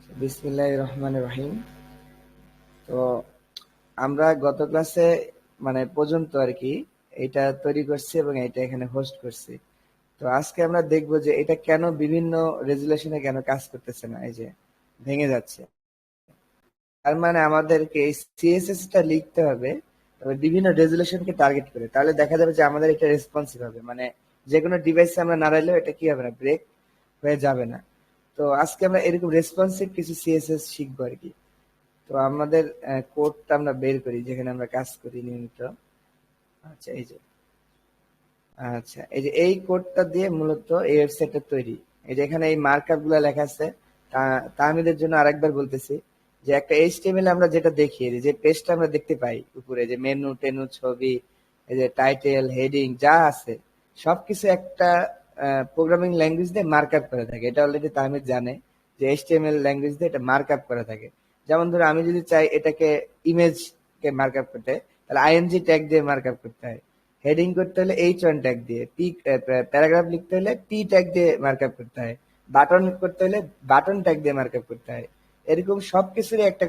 বিসমিল্লাহির রহমানির রহিম। তো আমরা গত ক্লাসে পর্যন্ত আর কি এটা তৈরি করছি এবং এটা এখানে হোস্ট করছি। তো আজকে আমরা দেখব যে এটা কেন বিভিন্ন রেজুলেশনে কেন কাজ করতেছে না, এই যে ভেঙে যাচ্ছে। তার মানে আমাদেরকে এই সিএসএস টা লিখতে হবে তবে বিভিন্ন রেজুলেশনকে টার্গেট করে, তাহলে দেখা যাবে যে আমাদের এটা রেসপন্সিভ হবে, যে কোনো ডিভাইসে আমরা নাড়াইলেও এটা কি হবে না, ব্রেক হয়ে যাবে না। তো আজকে আমরা এরকম রেসপন্সিভ কিছু সিএসএস শিখবো আর কি। তো আমাদের কোডটা আমরা বের করি যেখানে আমরা কাজ করি নিয়মিত। আচ্ছা এই যে আচ্ছা এই যে এই কোডটা দিয়ে মূলত এই ওয়েবসাইটটা তৈরি। এই যে এখানে এই মার্কআপ গুলা লেখা আছে। তাহমিদের জন্য আরেকবার বলতেছি যে একটা এইচটিএমএল আমরা যেটা দেখি, যে পেজটা আমরা দেখতে পাই উপরে, যে মেনু টেনু ছবি, এই যে টাইটেল হেডিং যা আছে সবকিছু একটা প্রোগ্রামিং ল্যাঙ্গুয়েজ দিয়ে মার্কআপ করা থাকে। এটা অলরেডি তাহমিদ জানে যে এইচটিএমএল ল্যাঙ্গুয়েজ দিয়ে এটা মার্কআপ করা থাকে। যেমন ধরো আমি যদি চাই এটাকে ইমেজ কে মার্কআপ করতে, তাহলে আইএনজি ট্যাগ দিয়ে মার্কআপ করতে হয়। হেডিং করতে হলে H1 ট্যাগ দিয়ে, প্যারাগ্রাফ লিখতে হলে P ট্যাগ দিয়ে মার্কআপ করতে হয়, বাটন করতে হলে বাটন ট্যাগ দিয়ে মার্কআপ করতে হয়। এরকম সবকিছুরই একটা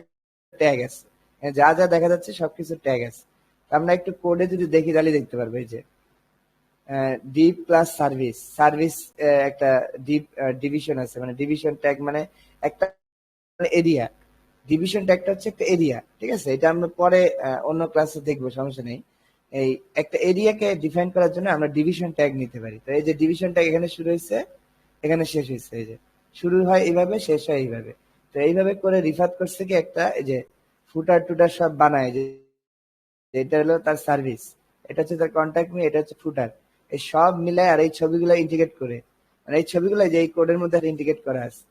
ট্যাগ আছে। যা যা দেখা যাচ্ছে সবকিছুর ট্যাগ আছে। আমরা একটু কোডে যদি দেখি তাহলে দেখতে পারবো। এই যে ডিপ প্লাস সার্ভিস, সার্ভিস একটা ডিপ ডিভিশন আছে, ডিভিশন ট্যাগ একটা এরিয়া। ডিভিশন ট্যাগটা হচ্ছে একটা এরিয়া, ঠিক আছে? এটা আমরা পরে অন্য ক্লাসে দেখবো, সমস্যা নেই। এই একটা এরিয়াকে ডিফাইন করার জন্য আমরা ডিভিশন ট্যাগ নিতে পারি। তো এই যে ডিভিশন ট্যাগ এখানে শুরু হয়েছে, এখানে শেষ হয়েছে। এই যে শুরু হয় এইভাবে, শেষ হয় এইভাবে। তো এইভাবে করে রিফাত করছে কি একটা, এই যে ফুটার টুটার সব বানায়, যে এটা হলো তার সার্ভিস, এটা হচ্ছে তার কন্ট্যাক্ট মি, এটা হচ্ছে ফুটার। এই সব মিলায় আর এই ছবিগুলো ইন্টিগ্রেট করে, এই ছবিগুলো যে এই কোডের মধ্যে ইন্টিগ্রেট করা আছে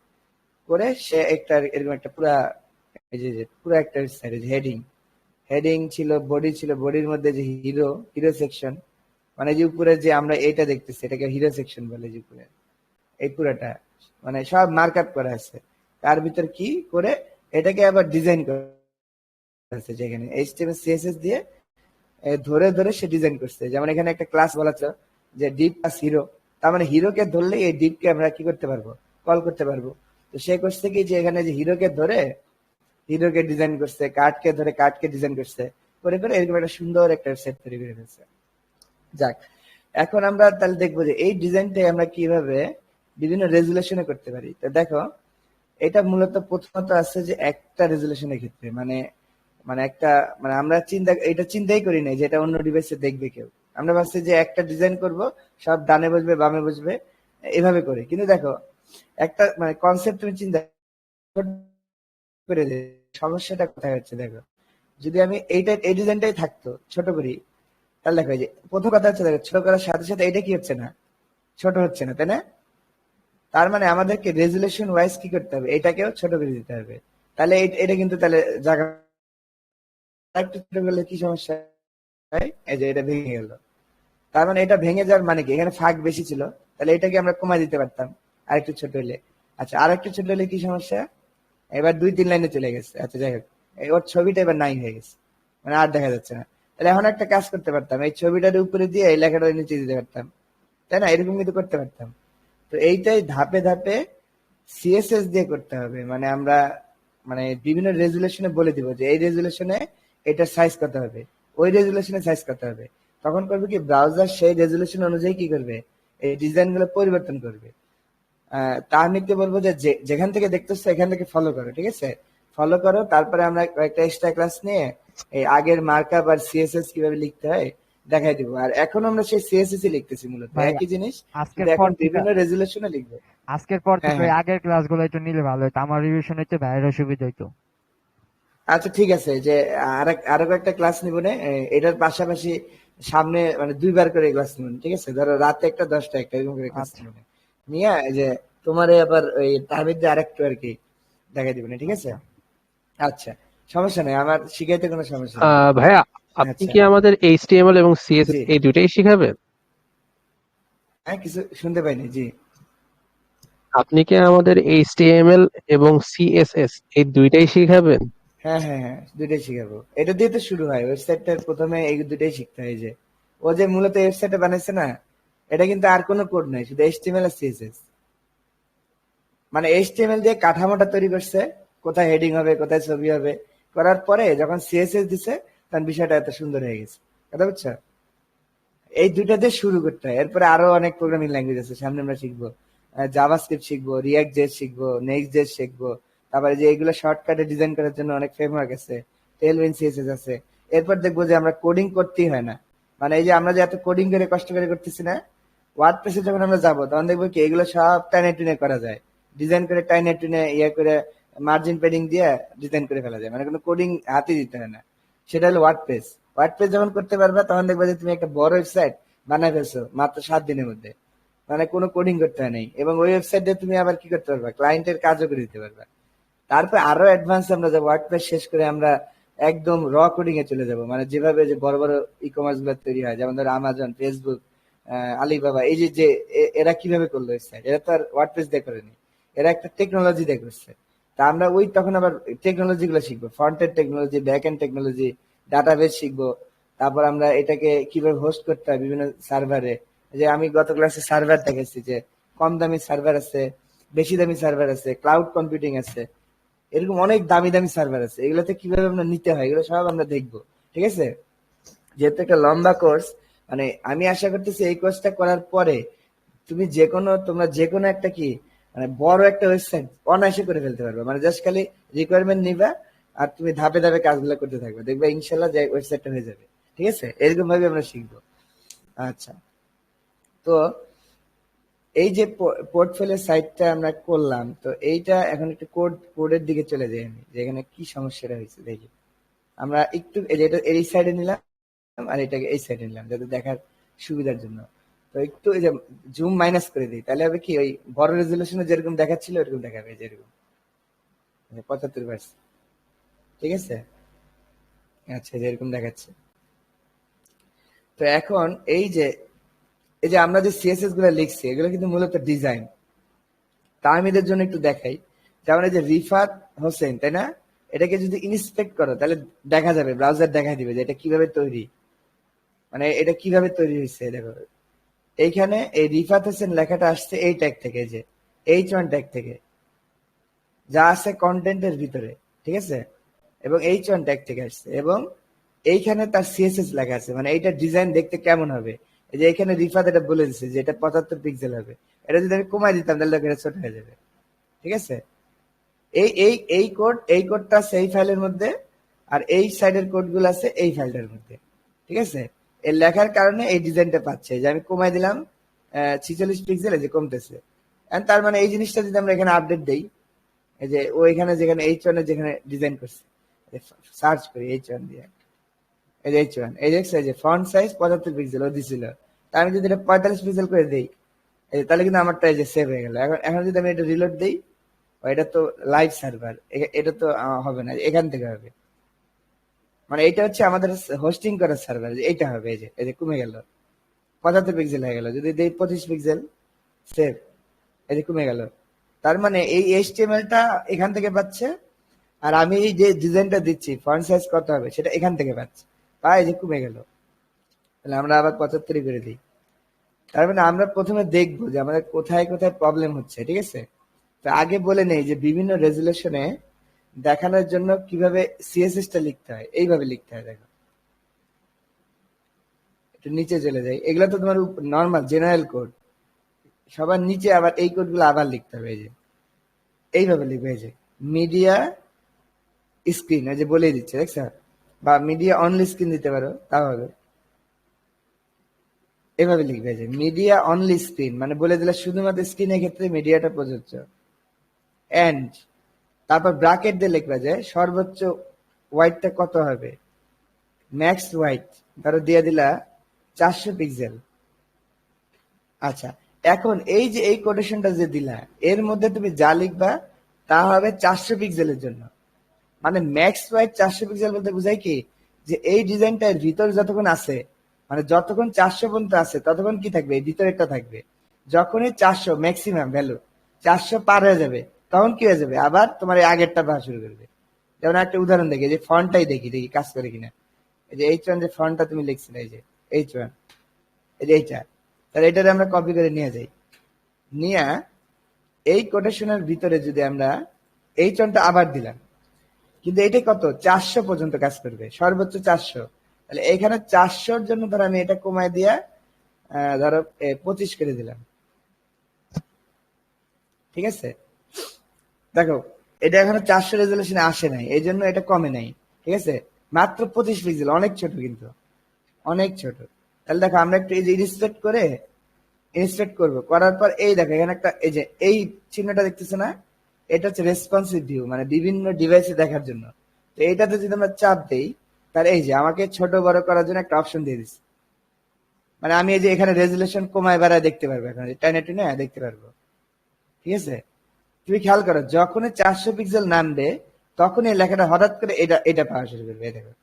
করে সে একটা এরকম একটা পুরা, এই যে পুরো একটা হেডিং, হেডিং ছিল, বডি ছিল, বডির মধ্যে যে হিরো, হিরো সেকশন, যে উপরে যে আমরা এটা দেখতেছি এটাকে হিরো সেকশন বলে, যে উপরে এই পুরাটা সব মার্কআপ করা আছে। তার ভিতর কি করে এটাকে আবার ডিজাইন করা আছে, যেখানে এইচটিএমএল সিএসএস দিয়ে ধরে ধরে সে ডিজাইন করছে। যেমন এখানে একটা ক্লাস বলা ছিল যে ডিপ প্লাস হিরো, তার মানে হিরোকে ধরলে এই ডিপকে আমরা কি করতে পারবো, কল করতে পারবো। তো সে করছে কি, যে এখানে যে হিরোকে ধরে হিরোকে ডিজাইন করছে, কার্ডকে ধরে কার্ডকে ডিজাইন করছে, করে করে এরকম একটা সুন্দর একটা সেট তৈরি করে ফেলছে। যাক, এখন আমরা তাহলে দেখবো যে এই ডিজাইনটাই আমরা কিভাবে বিভিন্ন রেজুলেশনে করতে পারি। তো দেখো, এটা মূলত প্রথমত আছে যে একটা রেজুলেশনের ক্ষেত্রে একটা আমরা এটা চিন্তাই করি নাই যে এটা অন্য ডিভাইসে দেখবে কেউ। আমরা ভাবছি যে একটা ডিজাইন করব, সব ডানে বসবে বামে বসবে এভাবে করে। কিন্তু দেখো, একটা কনসেপ্ট তুমি চিন্তা করে দে, সমস্যাটা কোথায় হচ্ছে দেখো। যদি আমি এই ডিজাইনটাই থাকতো ছোট করি, তাহলে দেখো, এই যে প্রথম কথা হচ্ছে, দেখো ছোট করার সাথে সাথে এটা কি হচ্ছে না, ছোট হচ্ছে না, তাই না? তার মানে আমাদেরকে রেজুলেশন ওয়াইজ কি করতে হবে, এটাকেও ছোট করে দিতে হবে। তাহলে এটা কিন্তু তাহলে জায়গা একটু ছোট করলে কি সমস্যা হয়, এই যে এটা ভেঙে গেল। তার মানে এটা ভেঙে যাওয়ার মানে কি, এখানে ফাঁক বেশি ছিল, তাহলে এটাকে আমরা কমায় দিতে পারতাম আর একটু ছোট হলে। আচ্ছা, আর একটু ছোট হলে কি সমস্যা, এবার 2-3 লাইনে চলে গেছে। আচ্ছা যাই হোক, ওর ছবিটা এবার নাই হয়ে গেছে, আর দেখা যাচ্ছে না। তাহলে এখন একটা কাজ করতে পারতাম, এই ছবিটার উপরে দিয়ে এই লেখাটা নিচে দিতে পারতাম, তাই না? এরকম কিন্তু করতে পারতাম। তো এইটাই ধাপে ধাপে সিএসএস দিয়ে করতে হবে। আমরা বিভিন্ন রেজুলেশনে বলে দিব যে এই রেজুলেশনে এটা সাইজ কত হবে, ওই রেজুলেশনে সাইজ কত হবে। তখন করবে কি, ব্রাউজার সেই রেজুলেশন অনুযায়ী কি করবে, এই ডিজাইন গুলো পরিবর্তন করবে। তাহমিদকে বলবো যে যেখান থেকে দেখতেছো এখান থেকে ফলো করো, ঠিক আছে? ফলো করো, তারপরে আমরা একটা এক্সট্রা ক্লাস নিয়ে এই আগের মার্কআপ আর সিএসএস কিভাবে লিখতে হয় দেখাই দিব। আর এখন আমরা সেই সিএসএস ই লিখতেছি, মূলত ভাই, একই জিনিস, আজকের কিন্তু পর এখন থেকে বিভিন্ন রেজুলেশনে লিখবো। আজকের পর হ্যাঁ থেকে ওই হ্যাঁ, আগের ক্লাসগুলো একটু নিলে ভালো হতো, আমার রিভিশন হচ্ছে ভাইয়ের সুবিধা হইতো। আচ্ছা ঠিক আছে, যে আরো একটা ক্লাস নিব না, এটার পাশাপাশি সামনে 2 বার করে ক্লাস নিব, ঠিক আছে? ধরো রাতে একটা, 10টা একটা, এরকম করে ক্লাস আচ্ছা, নিব। নিয়ে এই যে তোমার আবার ওই তাহমিদ আরেকটু আর কি দেখাই দিব না, ঠিক আছে? আচ্ছা। আচ্ছা, সমস্যা নেই, আমার শিখাইতে কোনো সমস্যা নেই। ভাইয়া, আপনি আচ্ছা, কি আমাদের এইচটিএমএল এবং জি, সিএসএস এই দুইটাই শিখাবেন? হ্যাঁ কিছু শুনতে পাইনি, জি। আপনি কি আমাদের এইচটিএমএল এবং সিএসএস এই দুইটাই শিখাবেন? হ্যাঁ হ্যাঁ হ্যাঁ, দুইটাই শিখাবো। এটা দিয়ে তো শুরু হয়, ওয়েবসাইটটার প্রথমে এই দুইটাই শিখতে হয়। যে ও যে মূলত ওয়েবসাইটটা বানাইছে না, এটা কিন্তু আর কোনো কোড নাই, শুধু এইচটিএমএল আর সিএসএস। মানে এইচটিএমএল দিয়ে কাঠামোটা তৈরি করছে, কোথায় হেডিং হবে, কোথায় ছবি হবে, করার পরে যখন সিএসএস দিছে তখন বিষয়টা এত সুন্দর হয়ে গেছে। কথা বুঝছো? এই দুইটা দিয়ে শুরু করতে হয়। এরপরে আরো অনেক প্রোগ্রামিং ল্যাঙ্গুয়েজ আছে, সামনে আমরা শিখবো। জাভাস্ক্রিপ্ট শিখবো, রিয়াক্ট জেস শিখবো, নেক্সট জেস শিখবো। তারপরে যে এগুলো শর্টকাটে ডিজাইন করার জন্য অনেক ফ্রেমওয়ার্ক আছে, টেলভিন সিএসএস আছে। এরপর দেখবো যে আমরা কোডিং করতেই হয় না। মানে এই যে আমরা যে এত কোডিং করে কষ্ট করে করতেছি না, ওয়ার্ডপ্রেসে যখন আমরা যাবো তখন দেখবো কি এগুলো সব টাইনে টুনে করা যায়। ডিজাইন করে টাইনে টুনে ইয়ে করে মার্জিন পেডিং দিয়ে ডিজাইন করে ফেলা যায়, মানে কোনো কোডিং হাতে দিতে হয় না। সেটা হলো ওয়ার্ডপ্রেস। ওয়ার্ডপ্রেস যখন করতে পারবে তখন দেখবে যে তুমি একটা বড় ওয়েবসাইট বানাই ফেলছো মাত্র 7 দিনের মধ্যে, মানে কোনো কোডিং করতে হয় নাই। এবং ওই ওয়েবসাইট দিয়ে তুমি আবার কি করতে পারবা, ক্লায়েন্টের কাজও করে দিতে পারবা। তারপর আরো অ্যাডভান্স আমরা যাবো, ওয়ার্ডপ্রেস শেষ করে আমরা একদম র কোডিং এ চলে যাব। মানে যেভাবে যে বড় বড় ই কমার্স গুলো তৈরি হয়, যেমন ধরো আমাজন, ফেসবুক, আলিবাবা, এই যে যে এরা কিভাবে করলো ওয়েবসাইট, এরা তো আর ওয়ার্ডপ্রেস দিয়ে করেনি, এরা একটা টেকনোলজি দিয়ে করছে। তা আমরা ওই তখন আবার টেকনোলজি গুলো শিখবো, front end technology, back end technology, database শিখবো। তারপর আমরা এটাকে কিভাবে হোস্ট করতে হয় বিভিন্ন সার্ভারে। যে আমি গত ক্লাসে সার্ভার দেখেছি যে কম দামি সার্ভার আছে, বেশি দামি সার্ভার আছে, ক্লাউড কম্পিউটিং আছে, এরকম অনেক দামি দামি সার্ভার আছে। এগুলোতে কিভাবে আমরা নিতে হয় এগুলো সব আমরা দেখবো। ঠিক আছে? যেহেতু একটা লম্বা কোর্স, মানে আমি আশা করতেছি এই কোর্সটা করার পরে তুমি যে কোনো, তোমরা যে কোনো একটা কি মানে বড় একটা ওয়েবসাইট অনায়াসে করে ফেলতে পারবে। মানে জাস্ট খালি রিকোয়ারমেন্ট নিবা আর তুমি ধাপে ধাপে কাজগুলো করতে থাকবে, দেখবে ইনশাল্লাহ যে ওয়েবসাইটটা হয়ে যাবে। ঠিক আছে? এরকম ভাবে আমরা শিখবো। আচ্ছা, তো এই যে পোর্টফোলিও সাইটটা আমরা করলাম, তো এইটা এখন একটু কোডের দিকে চলে যাই আমি, যে এখানে কি সমস্যাটা হয়েছে দেখি। আমরা একটু এই যে এটা এই সাইডে নিলাম আর এটাকে এই সাইডে নিলাম যাতে দেখার সুবিধার জন্য। তো একটু এই যে জুম মাইনাস করে দিই, তাহলে হবে কি ওই বড় রেজলিউশনে যেরকম দেখাচ্ছিল এরকম দেখাবে, যেরকম 75%। ঠিক আছে? আচ্ছা, যেরকম দেখাচ্ছে। তো এখন এই যে আমরা যে সিএসএস গুলো লিখছি এগুলো কিন্তু মূলত ডিজাইন। তাহমিদের জন্য একটু দেখাই। যেমন এই যে রিফাত হোসেন, তাই না? এটাকে যদি ইন্সপেক্ট করো তাহলে দেখা যাবে, ব্রাউজার দেখা দিবে যে এটা কিভাবে তৈরি, মানে এটা কিভাবে তৈরি হয়েছে। দেখো এইখানে এই রিফাত হোসেন লেখাটা আসছে এই ট্যাগ থেকে, যে H1 ট্যাগ থেকে, যা আছে কন্টেন্টের ভিতরে। ঠিক আছে? এবং H1 ট্যাগ থেকে আসছে, এবং এইখানে তার সিএসএস লেখা আছে, মানে এইটা ডিজাইন দেখতে কেমন হবে। এই যে এখানে রিফাত এটা বলে দিচ্ছে যে এটা 75 পিক্সেল হবে। এটা যদি আমি কমাই দিতাম তাহলে এটা ছোট হয়ে যাবে। ঠিক আছে? এই কোডটা আছে এই ফাইলের মধ্যে, আর এই সাইডের কোড গুলো আছে এই ফাইলটার মধ্যে। ঠিক আছে? এর লেখার কারণে এই ডিজাইনটা পাচ্ছে, যে আমি কমাই দিলাম 46 পিক্সেল, এই যে কমতেছে। And তার মানে এই জিনিসটা যদি আমরা এখানে আপডেট দেই, এই যে ও এখানে যেখানে H1 এর যেখানে ডিজাইন করছে, সার্চ করি H1 দিয়ে, এই যে H1, এই দেখছো এই যে ফন্ট সাইজ 75 পিক্সেল ও দিছিল। তা আমি যদি এটা 45 পিক্সেল করে দিই, এই যে তাহলে কিন্তু আমারটা এই যে সেভ হয়ে গেল। এখন এখন যদি আমি এটা রিলোড দিই, এটা তো লাইভ সার্ভার, এটা তো হবে না, এখান থেকে হবে। মানে এটা হচ্ছে আমাদের হোস্টিং করার সার্ভার, এইটা হবে। এই যে কমে গেল, 75 পিক্সেল হয়ে গেল। যদি দেই 25 পিক্সেল, সেভ, এই যে কমে গেল। তার মানে এই এইচটিএমএলটা এখান থেকে পাচ্ছে, আর আমি এই যে ডিজাইনটা দিচ্ছি ফন্ট সাইজ কত হবে সেটা এখান থেকে পাচ্ছি। এই যে কমে গেল। তাহলে আমরা আবার 75 করে দিই। তার মানে আমরা প্রথমে দেখবো যে আমাদের কোথায় কোথায় প্রবলেম হচ্ছে। ঠিক আছে? তো আগে বলে নেই যে বিভিন্ন রেজুলেশনে দেখানোর জন্য কিভাবে সিএসএস টা লিখতে হয়, এইভাবে লিখতে হয়। দেখো একটু নিচে চলে যাই, এগুলো তো তোমার নর্মাল জেনারেল কোড, সবার নিচে আবার এই কোডগুলো আবার লিখতে হবে। এই যে এইভাবে লিখবে, এই যে মিডিয়া স্ক্রিন, এই যে বলেই দিচ্ছে, দেখছো? বা মিডিয়া অনলি স্ক্রিন দিতে পারো, তাও হবে। এভাবে লিখবে যে মিডিয়া অনলি স্ক্রিন, মানে বলে দিলে শুধুমাত্র স্ক্রিনের ক্ষেত্রে মিডিয়াটা প্রযোজ্য। এন্ড তারপর ব্র্যাকেট দিয়ে লিখবে যে সর্বোচ্চ ওয়াইডটা কত হবে, ম্যাক্স ওয়াইড ধরো দিয়ে দিলা 400 পিক্সেল। আচ্ছা, এখন এই যে এই কোটেশনটা যে দিলা, এর মধ্যে তুমি যা লিখবা তা হবে 400 পিক্সেলের জন্য। মানে ম্যাক্স ওয়াইড 400 পিক্সেল বলতে বুঝাই কি, যে এই ডিজাইনটার ভিতর যতক্ষণ আছে, মানে যতক্ষণ 400 পর্যন্ত আছে ততক্ষণ কি থাকবে, এই ভিতরেরটা থাকবে। যখনই 400 ম্যাক্সিমাম ভ্যালু 400 পার হয়ে যাবে, তখন কি হয়ে যাবে, আবার তোমার এই আগেরটা পাওয়া শুরু করবে। যেমন একটা উদাহরণ দেখি, যে ফন্টটাই দেখি দেখি কাজ করে কিনা। এই যে H1 যে ফন্টটা তুমি লিখছিলে, এই যে H1, এই যে এইটা, তাহলে এটারে আমরা কপি করে নিয়ে যাই, নিয়ে এই কোটেশনের ভিতরে যদি আমরা এই চনটা আবার দিলাম, কিন্তু এটা কত 400 পর্যন্ত কাজ করবে, সর্বোচ্চ 400। তাহলে এখানে 400-র জন্য ধরো আমি এটা কমায় দিয়া ধরো 25 করে দিলাম, ঠিক আছে। দেখো এটা এখনো 400 রেজলিউশনে আসে নাই, এই জন্য এটা কমে নাই, ঠিক আছে। মাত্র 25 পিক্সেল, অনেক ছোট, কিন্তু অনেক ছোট। তাহলে দেখো আমরা একটু এই যে ইনস্পেক্ট করে ইনস্পেক্ট করবো, করার পর এই দেখো এখানে একটা এই যে এই চিহ্নটা দেখতেছো না, এটা হচ্ছে রেসপন্সিভ ভিউ, মানে বিভিন্ন ডিভাইসে দেখার জন্য। তো এইটাতে যদি আমরা চাপ দেই, তাহলে এই যে আমাকে ছোট বড় করার জন্য একটা অপশন দিয়ে দিচ্ছে, মানে আমি এই যে এখানে রেজুলেশন কমায় বাড়ায় দেখতে পারবো, এখন টেনে টেনে দেখতে পারবো, ঠিক আছে। তুমি খেয়াল করো, যখনই 400 পিক্সেল নামবে তখন এই লেখাটা হঠাৎ করে এটা এটা পাওয়া শুরু করবে। এই দেখো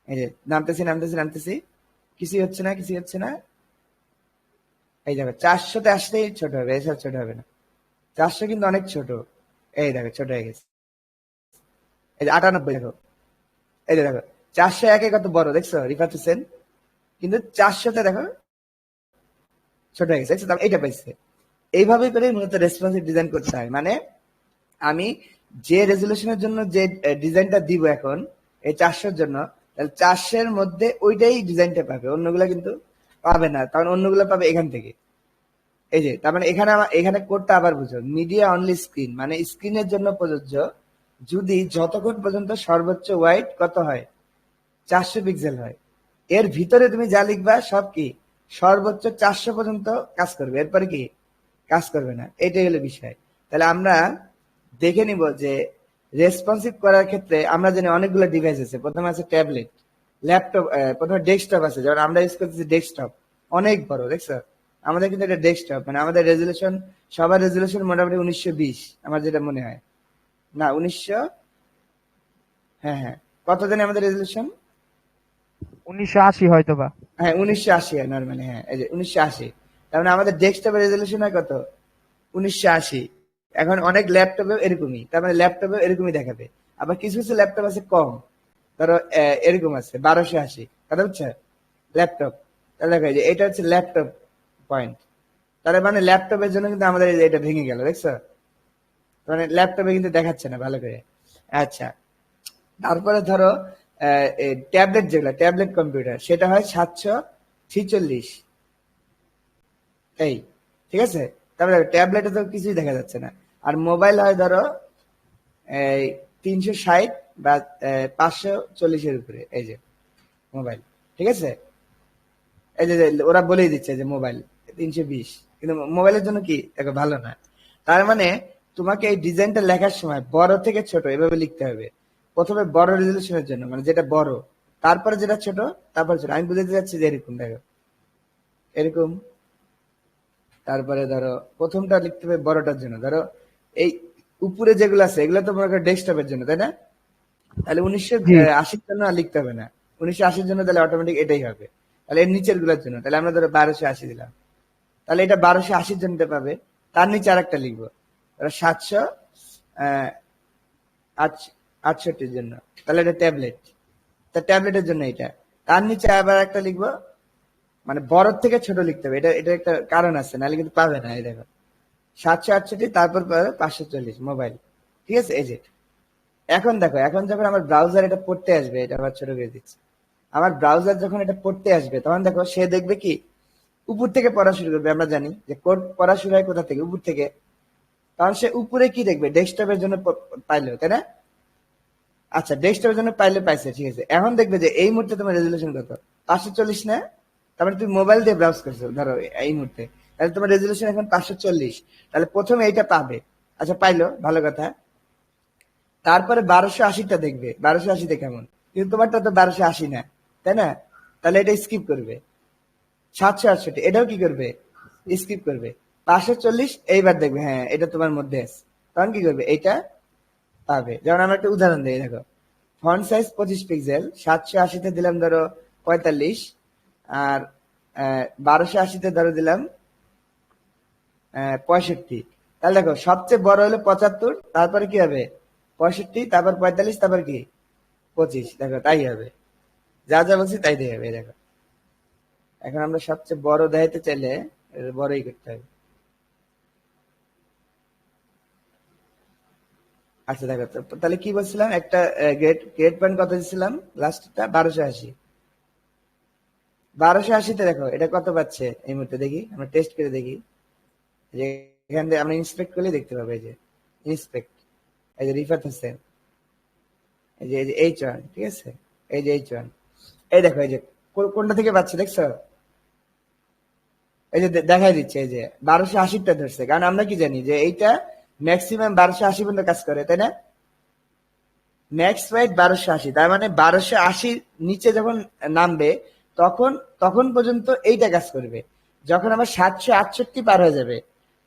এই যে নামতেছি নামতেছি নামতেছি, কিছুই হচ্ছে না কিছুই হচ্ছে না। এই দেখো 400-তে আসলেই ছোট হবে, এসব ছোট হবে না। 400 কিন্তু অনেক ছোট, এই দেখো ছোট হয়ে গেছে। এই যে 98 দেখো, এই যে দেখো 401-এ কত বড় দেখছো রিফাত হোসেন, কিন্তু 400-তে দেখো ছোট হয়ে গেছে, দেখছো? তাহলে এইটা পাইছে। এইভাবে করে মূলত রেসপন্সিভ ডিজাইন করতে হয়। মানে আমি যে রেজলিউশনের জন্য যে ডিজাইনটা দিব এখন এই 400-র জন্য, তাহলে 400-এর মধ্যে ওইটাই ডিজাইনটা পাবে, অন্যগুলা কিন্তু পাবে না, কারণ অন্যগুলো পাবে এখান থেকে। এই যে তার মানে এখানে এখানে কোডটা আবার বুঝো, মিডিয়া অনলি স্ক্রিন মানে স্ক্রিনের জন্য প্রযোজ্য, যদি যতক্ষণ পর্যন্ত সর্বোচ্চ ওয়াইড কত হয় 400 পিক্সেল হয়। এর ভিতরে তুমি যা লিখবা সব কি সর্বোচ্চ 400 পর্যন্ত কাজ করবে, এরপরে কি কাজ করবে না, এটাই হলো বিষয়। তাহলে আমরা দেখে নিব যে রেসপন্সিভ করার ক্ষেত্রে আমরা জানি অনেকগুলো ডিভাইস আছে। প্রথমে আছে ট্যাবলেট, ল্যাপটপ, প্রথমে ডেস্কটপ আছে, যেমন আমরা ইউজ করতেছি ডেস্কটপ, অনেক বড় দেখছো। আমাদের কিন্তু এটা ডেস্কটপ, মানে আমাদের রেজলিউশন, সবার রেজলিউশন মোটামুটি 1920 আমার যেটা মনে হয়, না 1900, হ্যাঁ হ্যাঁ, কত জানি আমাদের রেজলিউশন, 1980 হয়তো বা। হ্যাঁ 1980 হয় নর্মালি, হ্যাঁ এই যে 1980। তার মানে আমাদের ডেস্কটপের রেজলিউশন হয় কত 1980। এখন অনেক ল্যাপটপে এরকমই, তার মানে ল্যাপটপে এরকমই দেখাবে। আবার কিছু কিছু ল্যাপটপ আছে কম, ধরো এরকম আছে 1280, কথা বুঝছো ল্যাপটপ। তাহলে দেখো এই যে এটা হচ্ছে ল্যাপটপ পয়েন্ট, তার মানে ল্যাপটপের জন্য কিন্তু আমাদের এই যে এটা ভেঙে গেল, দেখছো? মানে ল্যাপটপে কিন্তু দেখাচ্ছে না ভালো করে। আচ্ছা, তারপরে ধরো ট্যাবলেট, যেগুলো ট্যাবলেট কম্পিউটার, সেটা হয় 746, এই ঠিক আছে। তারপরে ট্যাবলেটে তো কিছুই দেখা যাচ্ছে না। আর মোবাইল হয় ধরো এই 360 বা 540-এর উপরে, এই যে মোবাইল, ঠিক আছে। এই যে ওরা বলেই দিচ্ছে যে মোবাইল 320, কিন্তু মোবাইলের জন্য কি দেখো ভালো না। তার মানে তোমাকে এই ডিজাইনটা লেখার সময় বড় থেকে ছোট এভাবে লিখতে হবে। প্রথমে বড় রেজলিউশনের জন্য, মানে যেটা বড়, তারপরে যেটা ছোট, তারপরে ছোট। আমি বুঝাতে যাচ্ছি যে এরকম দেখো, এরকম। তারপরে ধরো প্রথমটা লিখতে হবে বড়টার জন্য, ধরো এই উপরে যেগুলো আছে এগুলো তো মনে করো ডেস্কটপের জন্য, তাই না? তাহলে উনিশশো জি। আশির জন্য আর লিখতে হবে না, 1980-র জন্য তাহলে অটোমেটিক এটাই হবে। তাহলে এর নিচের গুলোর জন্য তাহলে আমরা ধরো 1280 দিলাম, তাহলে এটা 1280-র জন্য পাবে। তার নিচে আর একটা লিখবো ধরো 768-র জন্য, তাহলে এটা ট্যাবলেট, তা ট্যাবলেটের জন্য এটা। তার নিচে আবার একটা লিখবো, মানে বড় থেকে ছোট লিখতে হবে, এটা এটা একটা কারণ আছে, নাহলে কিন্তু পাবে না। এই দেখো 768, তারপর পাবে 540 মোবাইল, ঠিক আছে। এই যে এখন দেখো, এখন যখন আমার ব্রাউজার এটা পড়তে আসবে, এটা আবার ছোট করে দিচ্ছি, আমার ব্রাউজার যখন এটা পড়তে আসবে তখন দেখো সে দেখবে কি উপর থেকে পড়া শুরু করবে। আমরা জানি যে কোড পড়া শুরু হয় কোথা থেকে, উপর থেকে। তখন সে উপরে কি দেখবে, ডেস্কটপের জন্য পাইলো, তাই না? আচ্ছা, ডেস্কটপের জন্য পাইলে পাইছে, ঠিক আছে। এখন দেখবে যে এই মুহূর্তে তোমার রেজলিউশন কত 540 না, তারপরে তুমি মোবাইল দিয়ে ব্রাউজ করছো ধরো এই মুহূর্তে, তাহলে তোমার রেজলিউশন এখন 540, তাহলে প্রথমে এইটা পাবে। আচ্ছা পাইলো, ভালো কথা। তারপরে 1280-টা দেখবে 1280-তে কেমন, কিন্তু তোমারটা তো 1280 না, তাই না? তাহলে এটা স্কিপ করবে। 768 এটাও কি করবে, স্কিপ করবে। 540 এইবার দেখবে হ্যাঁ এটা তোমার মধ্যে আছে, তখন কি করবে, এটা পাবে। যেমন আমরা একটা উদাহরণ দিই, দেখো ফন্ট সাইজ 25 পিক্সেল, 780-তে দিলাম ধরো 45, আর 1280-তে ধরো দিলাম 65। তাহলে দেখো সবচেয়ে বড় হলো 75, তারপরে কি হবে 65, তারপর 45, তারপর কি 25। দেখো তাই হবে, যা যা বলছি তাই দিয়ে হবে। দেখো এখন আমরা সবচেয়ে বড় দেখাইতে চাইলে এটা বড়ই করতে হবে। আচ্ছা দেখো তাহলে কি বলছিলাম, একটা গ্রেড পয়েন্ট কত দিচ্ছিলাম, লাস্টটা 1280। 1280-তে দেখো এটা কত পাচ্ছে এই মুহূর্তে, দেখি আমরা টেস্ট করে দেখি। যে এখান থেকে আমরা ইন্সপেক্ট করলে দেখতে পাবো, এই যে ইন্সপেক্ট, এই যে রিফাত হোসেন, এই যে H1, ঠিক আছে, এই যে H1, এই দেখো এই যে কোনটা থেকে পাচ্ছে দেখছো, এই যে দেখাই দিচ্ছে, এই যে 1280টা ধরছে, কারণ আমরা কি জানি যে এইটা ম্যাক্সিমাম 1280 পর্যন্ত কাজ করে, তাই না? ম্যাক্স ওয়েট 1280, তার মানে 1280 নিচে যখন নামবে তখন তখন পর্যন্ত এইটা কাজ করবে। যখন আমার 768 পার হয়ে যাবে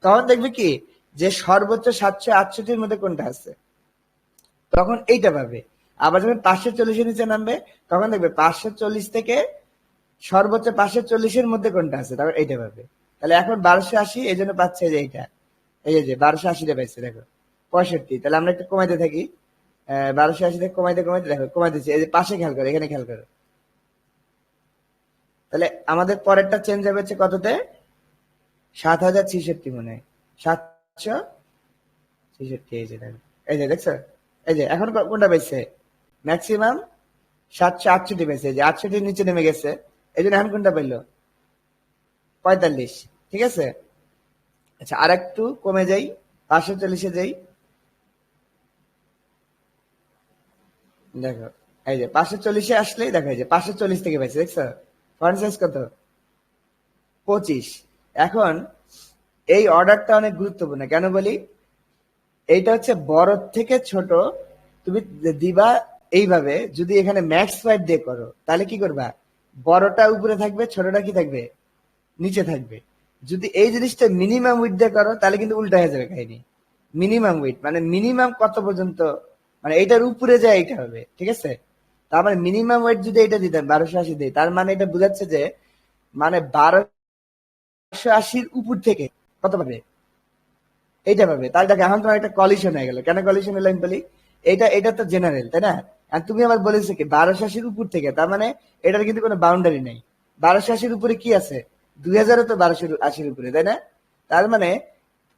তখন দেখবে কি যে সর্বোচ্চ 768-র মধ্যে কোনটা আছে, তখন এইটা পাবে। আবার যখন 540-এর নিচে নামবে তখন দেখবে 540 থেকে সর্বোচ্চ 540-এর মধ্যে কোনটা আছে, তখন এইটা পাবে। তাহলে এখন 1280 এই জন্য পাচ্ছে যে এইটা, এই যে 1280-টা পাইছে দেখো 65। তাহলে আমরা একটু কমাইতে থাকি, 1280 থেকে কমাইতে কমাইতে দেখো কমাই দিচ্ছি, এই যে পাশে খেয়াল করো, এখানে খেয়াল করো। তাহলে আমাদের পরেরটা চেঞ্জ হবে হচ্ছে কততে, 7066 মনে হয়, 766। এই যে দেখো, এই যে দেখছো, এই যে এখন কোনটা পাইছে, ম্যাক্সিমাম 768 পাইছে, এই যে 68-এর নিচে নেমে গেছে, এই জন্য এখন কোনটা পাইলো, 45, ঠিক আছে। আচ্ছা আর একটু কমে যাই, 540-এ যাই, দেখো এই যে 540-এ আসলেই দেখো, এই যে 540 থেকে পাইছে, দেখছো ফন্ট সাইজ কত, 25। এখন এই অর্ডারটা অনেক গুরুত্বপূর্ণ, কেন বলি, এইটা হচ্ছে বড় থেকে ছোট তুমি দিবা এইভাবে। যদি এখানে ম্যাক্স ফাইট দিয়ে করো তাহলে কি করবা, বড়টা উপরে থাকবে, ছোটটা কি থাকবে, নিচে থাকবে। যদি এই জিনিসটা মিনিমাম উইথ দিয়ে করো তাহলে কিন্তু উল্টা হয়ে যাবে কাহিনী। মিনিমাম উইথ মানে মিনিমাম কত পর্যন্ত, মানে এটার উপরে যায় এটা হবে, ঠিক আছে। তার মানে মিনিমাম ওয়েট যদি এটা দিতেন 1280 দিই, তার মানে এটা বোঝাচ্ছে যে মানে 1280-র উপর থেকে কত পাবে, এইটা পাবে। তাহলে দেখো এখন তোমার একটা কলিশন হয়ে গেল, কেন কলিশন হলো আমি বলি, এটা তো জেনারেল, তাই না? আর তুমি আবার বলেছো কি 1280-র উপর থেকে, তার মানে এটার কিন্তু কোনো বাউন্ডারি নেই। 1280-র উপরে কি আছে, 2000-ও তো 1280-র উপরে, তাই না? তার মানে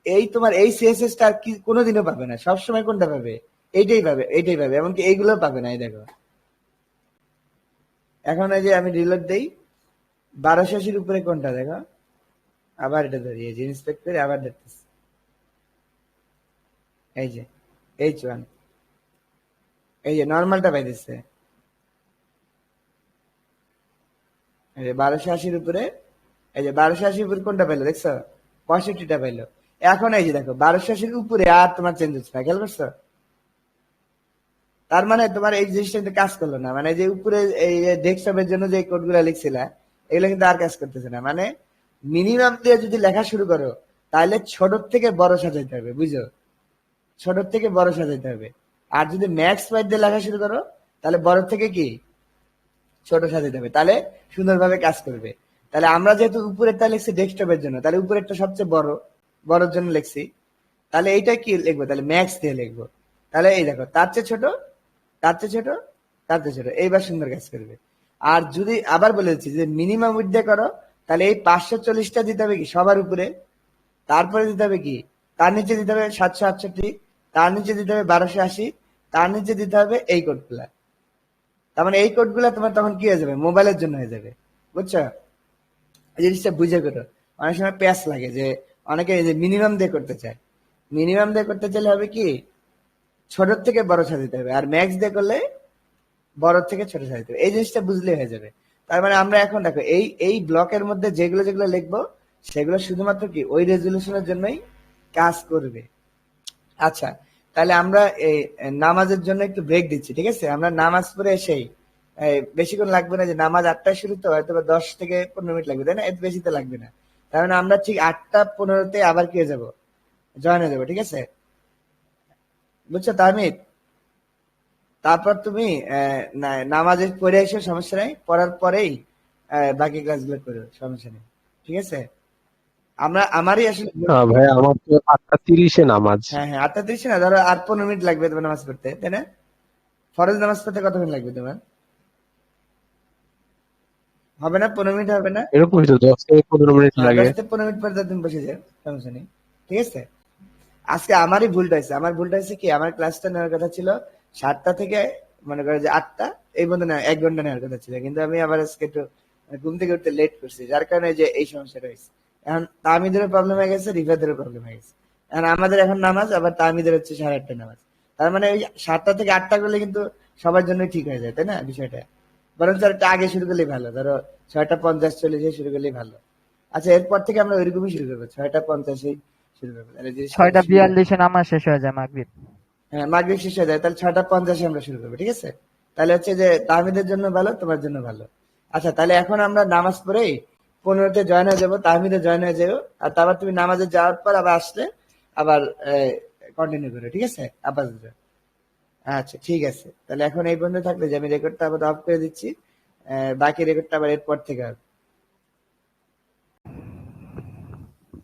এই তোমার এই সিএসএস টা কি কোনোদিনও পাবে না, সবসময় কোনটা পাবে, এইটাই পাবে, এইটাই পাবে, এমনকি এইগুলো পাবে না। এই দেখো এখন এই যে আমি রিলোড দেই, 1280-র উপরে কোনটা দেখো, আবার এটা ধরি, এই যে ইন্সপেক্টর আবার দেখতেছি, এই যে H1, এই যে নর্মালটা পাইতেছে, এই যে 1280-র উপরে, এই যে 1280-র উপরে কোনটা পাইলো দেখছো, 65টা পাইলো। এখন এই যে দেখো 1280-র উপরে আর তোমার চেঞ্জ হচ্ছে না, খেয়াল করছো? তার মানে তোমার এই জিনিসটা কিন্তু কাজ করলো না, মানে যে উপরে এই ডেস্কটপের জন্য যে কোড গুলা লিখছিলা এগুলো কিন্তু আর কাজ করতেছে না। মানে মিনিমাম দিয়ে যদি লেখা শুরু করো তাহলে ছোট থেকে বড় সাজাইতে হবে, বুঝো, ছোট থেকে বড় সাজাইতে হবে। আর যদি ম্যাক্স ওয়াইড দিয়ে লেখা শুরু করো তাহলে বড় থেকে কি ছোট সাজাইতে হবে, তাহলে সুন্দরভাবে কাজ করবে। তাহলে আমরা যেহেতু উপরেরটা লিখছি ডেস্কটপের জন্য, তাহলে উপরেরটা সবচেয়ে বড়, বড়র জন্য লিখছি, তাহলে এইটা কি লিখবো, তাহলে ম্যাক্স দিয়ে লিখবো। তাহলে এই দেখো তার চেয়ে ছোট, তার চেয়ে ছোট, তার চেয়ে ছোট, এইবার সুন্দর কাজ করবে। আর যদি আবার বলে দিচ্ছি যে মিনিমাম উইথ দিয়ে করো, তাহলে এই 540টা দিতে হবে কি সবার উপরে, তারপরে দিতে হবে কি তার নিচে দিতে হবে 768, তার নিচে দিতে হবে 1280, তার নিচে দিতে হবে এই কোডগুলা। তার মানে এই কোডগুলা তোমার তখন কি হয়ে যাবে, মোবাইলের জন্য হয়ে যাবে, বুঝছো? এই জিনিসটা বুঝে করো। অনেক সময় প্যাস লাগে যে অনেকে এই যে মিনিমাম দিয়ে করতে চায়, মিনিমাম দিয়ে করতে চাইলে হবে কি ছোট থেকে বড় সাজাতে হবে, আর ম্যাক্স দিয়ে করলে বড় থেকে ছোট সাজাতে হবে। এই জিনিসটা বুঝলে হয়ে যাবে। তার মানে আমরা এখন দেখো এই এই ব্লকের মধ্যে যেগুলো যেগুলো লিখবো সেগুলো শুধুমাত্র কি ওই রেজলিউশনের জন্যই কাজ করবে। আচ্ছা তাহলে আমরা এই নামাজের জন্য একটু ব্রেক দিচ্ছি, ঠিক আছে? আমরা নামাজ পড়ে এসেই বেশিক্ষণ লাগবে না, যে নামাজ 8টায় শুরু, তো হয়তো 10 থেকে 15 মিনিট লাগবে, তাই না? এত বেশি তো লাগবে না। তার মানে আমরা ঠিক 8টা 15-তে আবার কি হয়ে যাবো, জয়েন হয়ে যাবো, ঠিক আছে? বুঝছো তাহমিদ? তারপর তুমি নামাজে পড়ে এসো, সমস্যা নেই, পড়ার পরেই বাকি ক্লাসগুলো করো, সমস্যা নেই, ঠিক আছে? আমারই আসলে ভাই আমার তো 8:30-এ নামাজ। হ্যাঁ হ্যাঁ 8টা 30 না, ধরো আর 15 মিনিট লাগবে তোমার নামাজ পড়তে, তাই না? ফরজ নামাজ পড়তে কতক্ষণ লাগবে তোমার, হবে না 15 মিনিট, হবে না? এরকমই তো 10 থেকে 15 মিনিট হ্যাঁ লাগে। 10 থেকে 15 মিনিট পরে তো তুমি বসে যাও, সমস্যা নেই, ঠিক আছে? আজকে আমারই ভুলটা হয়েছে। আমার ভুলটা হয়েছে কি, আমার ক্লাসটা নেওয়ার কথা ছিল 7টা থেকে মনে করো যে 8টা, এই পর্যন্ত না 1 ঘন্টা নেওয়ার কথা ছিল, কিন্তু আমি আবার আজকে একটু ঘুম থেকে উঠতে লেট করছি, যার কারণে যে এই সমস্যাটা হয়েছে। এখন তাহমিদেরও প্রবলেম হয়ে গেছে, রিফাতেরও প্রবলেম হয়ে গেছে। এখন আমাদের এখন নামাজ, আবার তাহমিদের হচ্ছে 8:30 নামাজ। তার মানে ওই 7টা থেকে 8টা করলে কিন্তু সবার জন্যই ঠিক হয়ে যায়, তাই না বিষয়টা? বরং স্যার একটু আগে শুরু করলেই ভালো, ধরো 6:50-40 শুরু করলেই ভালো। আচ্ছা, এরপর থেকে আমরা ওইরকমই শুরু করবো, 6:50 শুরু করবো, তাহলে জিনিসটা ছয়টা সুবিধা হবে। বিয়াল্লিশে নামাজ শেষ হয়ে যায় মাগরিব। হ্যাঁ, মাগরিব শেষ হয়ে যায়, তাহলে 6:50 আমরা শুরু করবো, ঠিক আছে? তাহলে হচ্ছে যে তাহমিদের জন্য ভালো, তোমার জন্য ভালো। আচ্ছা, তাহলে এখন আমরা নামাজ পড়েই 15তে জয়েন হয়ে যাবো, তাহমিদে জয়েন হয়ে যাবো, আর তারপর তুমি নামাজে যাওয়ার পর আবার আসলে আবার কন্টিনিউ করো, ঠিক আছে আপাতত? আচ্ছা ঠিক আছে, তাহলে এখন এই পর্যন্ত থাকলে যে আমি রেকর্ডটা আবার অফ করে দিচ্ছি, বাকি রেকর্ডটা আবার এরপর থেকে হবে।